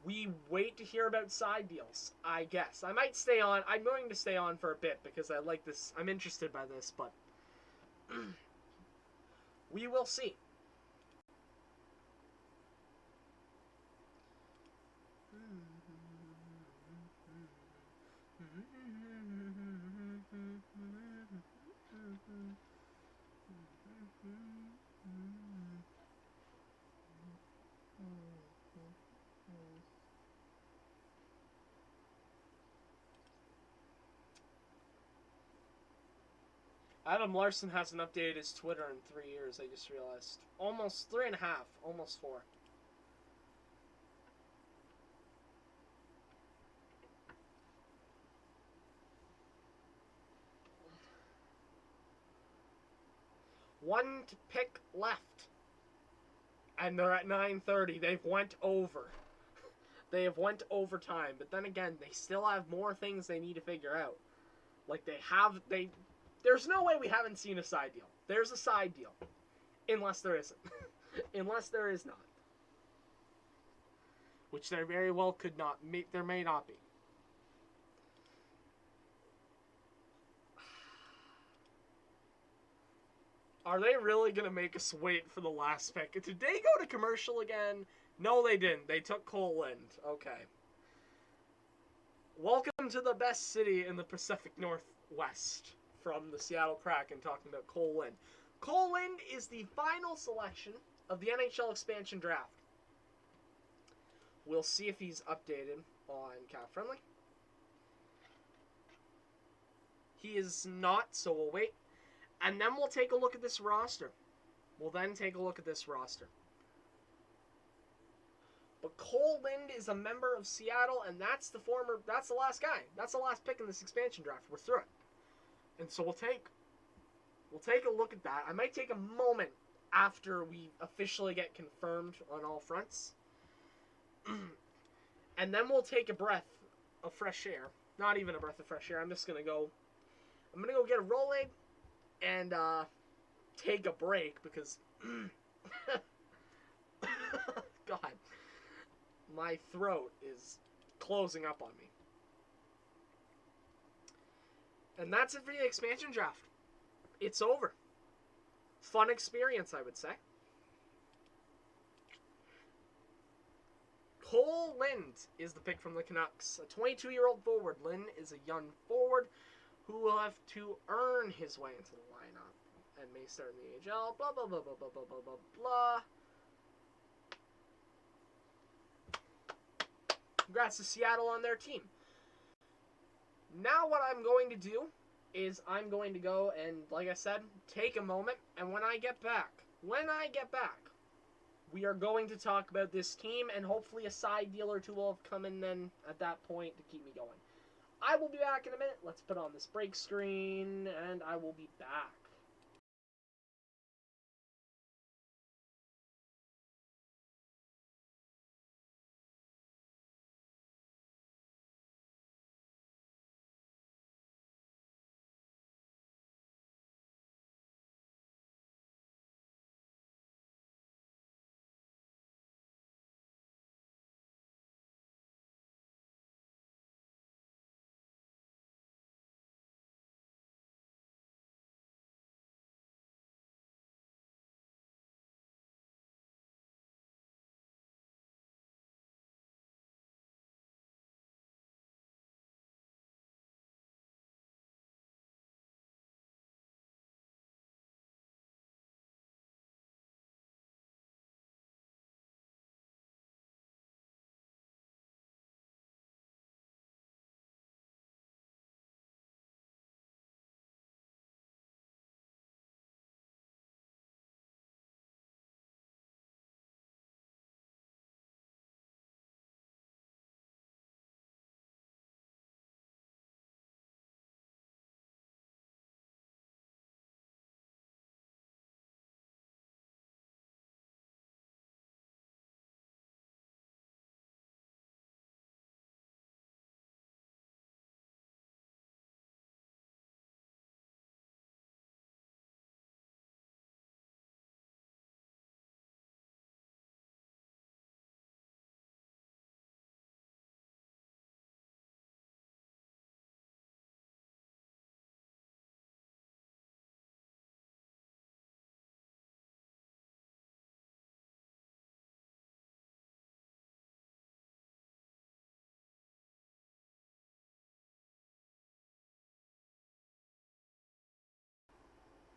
Speaker 1: we wait to hear about side deals, I guess. I might stay on. I'm going to stay on for a bit because I like this. I'm interested by this, but we will see. Adam Larson hasn't updated his Twitter in 3 years, I just realized. Almost 3.5, almost 4. One to pick left. And they're at 9:30. They've went over. They have went overtime. But then again, they still have more things they need to figure out. Like there's no way we haven't seen a side deal. There's a side deal. Unless there isn't. Unless there is not. Which there very well could not. There may not be. Are they really going to make us wait for the last pick? Did they go to commercial again? No, they didn't. They took Cole Lind. Okay. Welcome to the best city in the Pacific Northwest. From the Seattle Kraken, talking about Cole Lind. Cole Lind is the final selection of the NHL expansion draft. We'll see if he's updated on Cap Friendly. He is not, so we'll wait. And then we'll take a look at this roster. We'll then take a look at this roster. But Cole Lind is a member of Seattle, and that's the last guy. That's the last pick in this expansion draft. We're through it. And so we'll take a look at that. I might take a moment after we officially get confirmed on all fronts. And then we'll take a breath of fresh air. Not even a breath of fresh air. I'm gonna go get a Rolade and take a break because God, my throat is closing up on me. And that's it for the expansion draft. It's over. Fun experience, I would say. Cole Lind is the pick from the Canucks. A 22-year-old forward. Lind is a young forward who will have to earn his way into the lineup and may start in the AHL. Blah, blah, blah, blah, blah, blah, blah, blah, blah. Congrats to Seattle on their team. Now what I'm going to do is I'm going to go and, like I said, take a moment, and when I get back, we are going to talk about this team, and hopefully a side deal or two will have come in then at that point to keep me going. I will be back in a minute. Let's put on this break screen, and I will be back.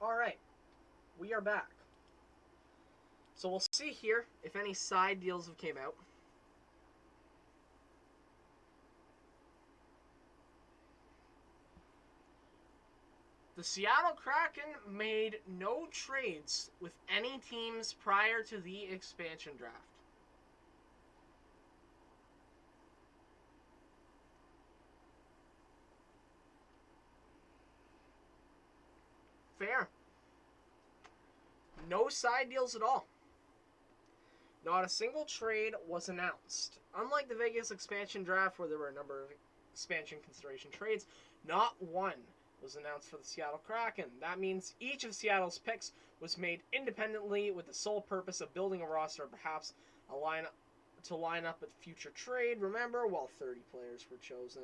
Speaker 1: Alright, we are back. So we'll see here if any side deals have came out. The Seattle Kraken made no trades with any teams prior to the expansion draft. Fair. No side deals at all. Not a single trade was announced. Unlike the Vegas expansion draft, where there were a number of expansion consideration trades, not one was announced for the Seattle Kraken. That means each of Seattle's picks was made independently with the sole purpose of building a roster, perhaps a lineup to line up at future trade. Remember, while 30 players were chosen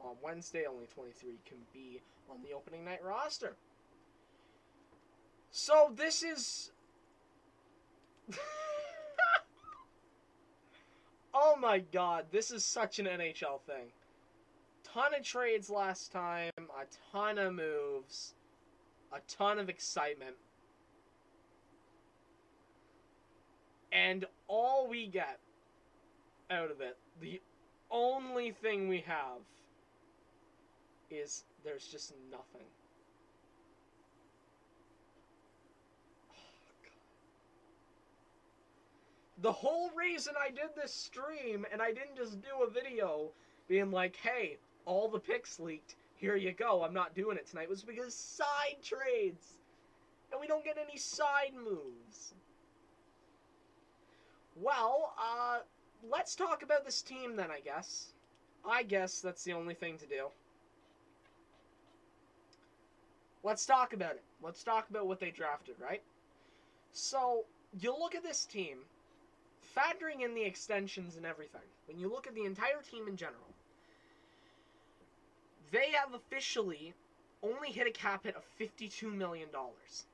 Speaker 1: on Wednesday, only 23 can be on the opening night roster. So this is... Oh my god, this is such an NHL thing. Ton of trades last time, a ton of moves, a ton of excitement. And all we get out of it, the only thing we have, is there's just nothing. The whole reason I did this stream and I didn't just do a video being like, hey, all the picks leaked, here you go, I'm not doing it tonight, was because side trades. And we don't get any side moves. Well, let's talk about this team then, I guess. I guess that's the only thing to do. Let's talk about it. Let's talk about what they drafted, right? So, you look at this team, factoring in the extensions and everything, when you look at the entire team in general, they have officially only hit a cap hit of $52 million,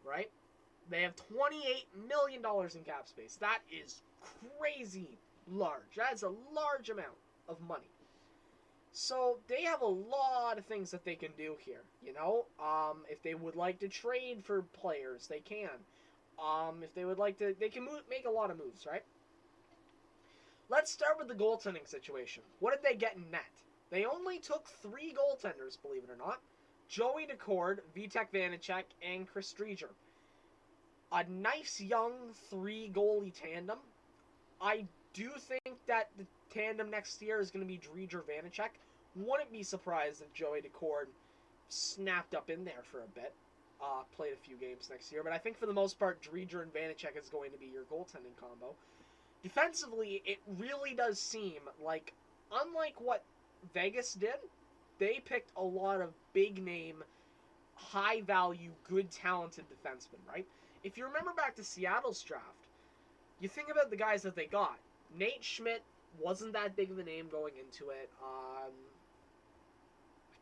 Speaker 1: right? They have $28 million in cap space. That is crazy large. That is a large amount of money. So they have a lot of things that they can do here, you know? If they would like to trade for players, they can. If they would like to, they can make a lot of moves, right? Let's start with the goaltending situation. What did they get in net? They only took 3 goaltenders, believe it or not. Joey Daccord, Vitek Vanacek, and Chris Driedger. A nice young 3-goalie tandem. I do think that the tandem next year is going to be Driedger-Vanacek. Wouldn't be surprised if Joey Daccord snapped up in there for a bit. Played a few games next year. But I think for the most part, Driedger and Vanacek is going to be your goaltending combo. Defensively, it really does seem like, unlike what Vegas did, they picked a lot of big-name, high-value, good, talented defensemen, right? If you remember back to Seattle's draft, you think about the guys that they got. Nate Schmidt wasn't that big of a name going into it. I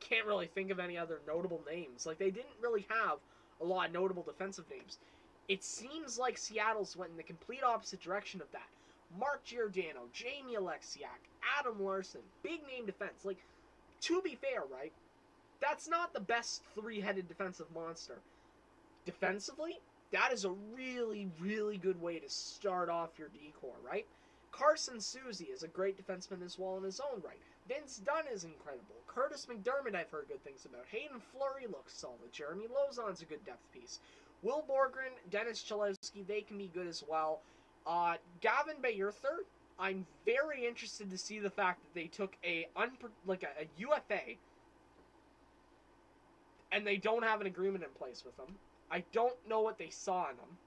Speaker 1: can't really think of any other notable names. Like, they didn't really have a lot of notable defensive names. It seems like Seattle's went in the complete opposite direction of that. Mark Giordano, Jamie Alexiak, Adam Larson, big-name defense. Like, to be fair, right, that's not the best 3-headed defensive monster. Defensively, that is a really, really good way to start off your D-core, right? Carson Soucy is a great defenseman as well in his own right. Vince Dunn is incredible. Curtis McDermott I've heard good things about. Hayden Fleury looks solid. Jeremy Lauzon's a good depth piece. Will Borgren, Dennis Cholowski, they can be good as well. Gavin Bayerther, I'm very interested to see the fact that they took a UFA and they don't have an agreement in place with them. I don't know what they saw in them.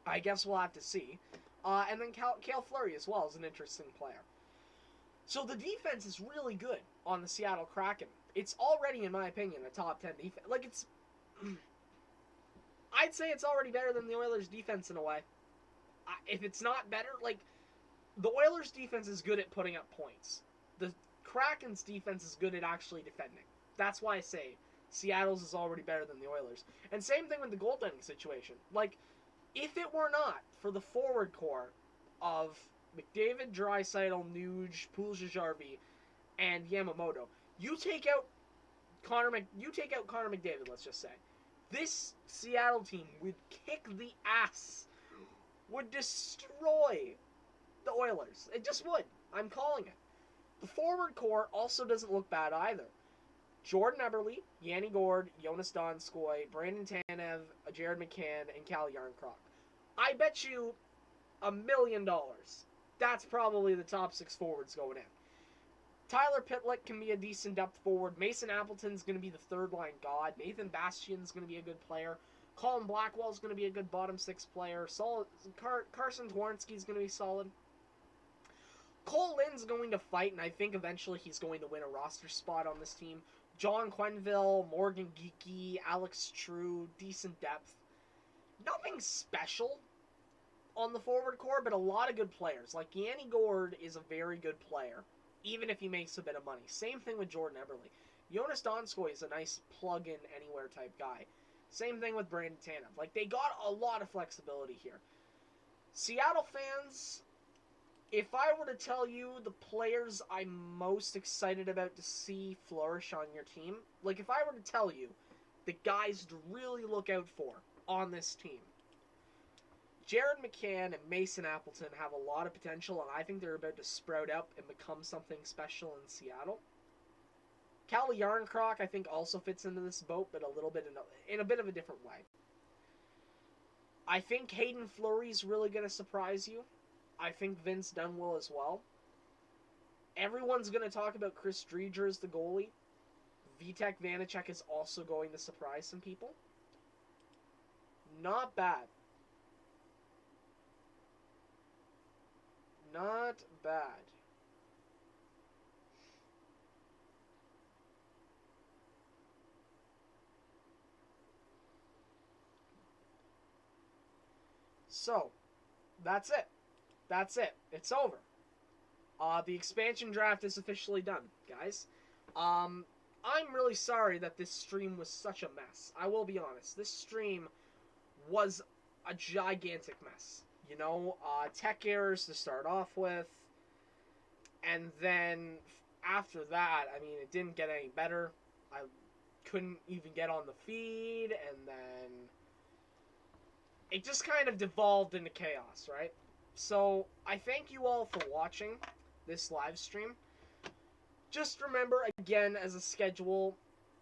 Speaker 1: I guess we'll have to see. And then Cale Fleury as well is an interesting player. So the defense is really good on the Seattle Kraken. It's already, in my opinion, a top 10 defense. Like, it's... I'd say it's already better than the Oilers' defense in a way. If it's not better, like, the Oilers' defense is good at putting up points. The Kraken's defense is good at actually defending. That's why I say Seattle's is already better than the Oilers. And same thing with the goaltending situation. Like, if it were not for the forward core of McDavid, Draisaitl, Nuge, Puljujarvi, and Yamamoto, you take out Connor McDavid, let's just say. This Seattle team would kick the ass, would destroy the Oilers. It just would. I'm calling it. The forward core also doesn't look bad either. Jordan Eberle, Yanni Gourde, Jonas Donskoy, Brandon Tanev, Jared McCann, and Cal Yarncroc. I bet you $1 million that's probably the top 6 forwards going in. Tyler Pitlick can be a decent depth forward. Mason Appleton's going to be the third-line god. Nathan Bastian's going to be a good player. Colin Blackwell's going to be a good bottom 6 player. Carson Twarynski's going to be solid. Cole Lynn's going to fight, and I think eventually he's going to win a roster spot on this team. John Quenneville, Morgan Geekie, Alex True, decent depth. Nothing special on the forward core, but a lot of good players. Like, Yanni Gourde is a very good player, even if he makes a bit of money. Same thing with Jordan Eberle. Jonas Donskoy is a nice plug-in-anywhere type guy. Same thing with Brandon Tanev. Like, they got a lot of flexibility here. Seattle fans, if I were to tell you the players I'm most excited about to see flourish on your team, like, if I were to tell you the guys to really look out for on this team, Jared McCann and Mason Appleton have a lot of potential, and I think they're about to sprout up and become something special in Seattle. Cal Yarncroc, I think, also fits into this boat, but a little bit in a bit of a different way. I think Hayden Fleury's really going to surprise you. I think Vince Dunn will as well. Everyone's going to talk about Chris Driedger as the goalie. Vitek Vanacek is also going to surprise some people. Not bad. Not bad. So, that's it. That's it. It's over. The expansion draft is officially done, guys. I'm really sorry that this stream was such a mess. I will be honest. This stream was a gigantic mess. You know, tech errors to start off with. And then after that, I mean, it didn't get any better. I couldn't even get on the feed, and then it just kind of devolved into chaos, right? So, I thank you all for watching this live stream. Just remember, again, as a schedule,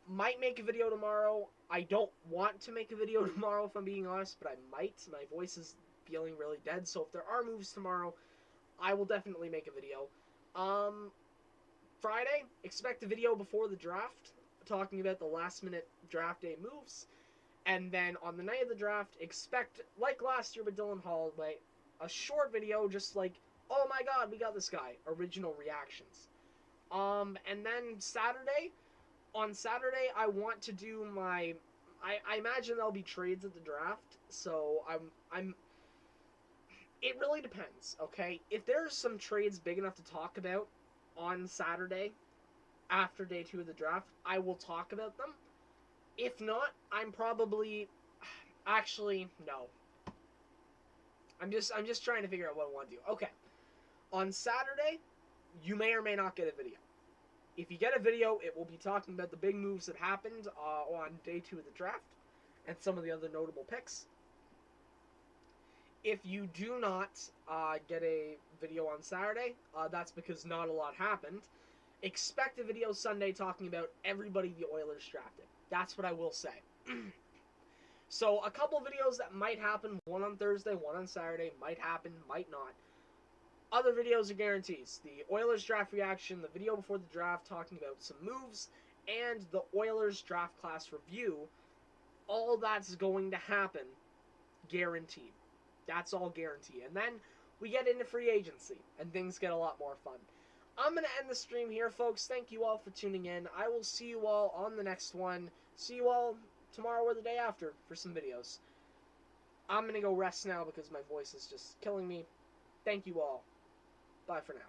Speaker 1: might make a video tomorrow. I don't want to make a video tomorrow, if I'm being honest, but I might. My voice is feeling really dead, so if there are moves tomorrow, I will definitely make a video. Friday, expect a video before the draft, talking about the last-minute draft day moves. And then on the night of the draft, expect, like last year with Dylan Holloway, a short video just like, oh my god, we got this guy, original reactions. And then on Saturday, I want to do my, I imagine there'll be trades at the draft, so it really depends, okay? If there's some trades big enough to talk about on Saturday, after day 2 of the draft, I will talk about them. If not, I'm probably, actually, no. I'm just trying to figure out what I want to do. Okay. On Saturday, you may or may not get a video. If you get a video, it will be talking about the big moves that happened on day 2 of the draft and some of the other notable picks. If you do not get a video on Saturday, that's because not a lot happened. Expect a video Sunday talking about everybody the Oilers drafted. That's what I will say. So, a couple videos that might happen, one on Thursday, one on Saturday, might happen, might not. Other videos are guarantees. The Oilers draft reaction, the video before the draft talking about some moves, and the Oilers draft class review. All that's going to happen, guaranteed. That's all guaranteed. And then we get into free agency, and things get a lot more fun. I'm going to end the stream here, folks. Thank you all for tuning in. I will see you all on the next one. See you all tomorrow or the day after for some videos. I'm going to go rest now because my voice is just killing me. Thank you all. Bye for now.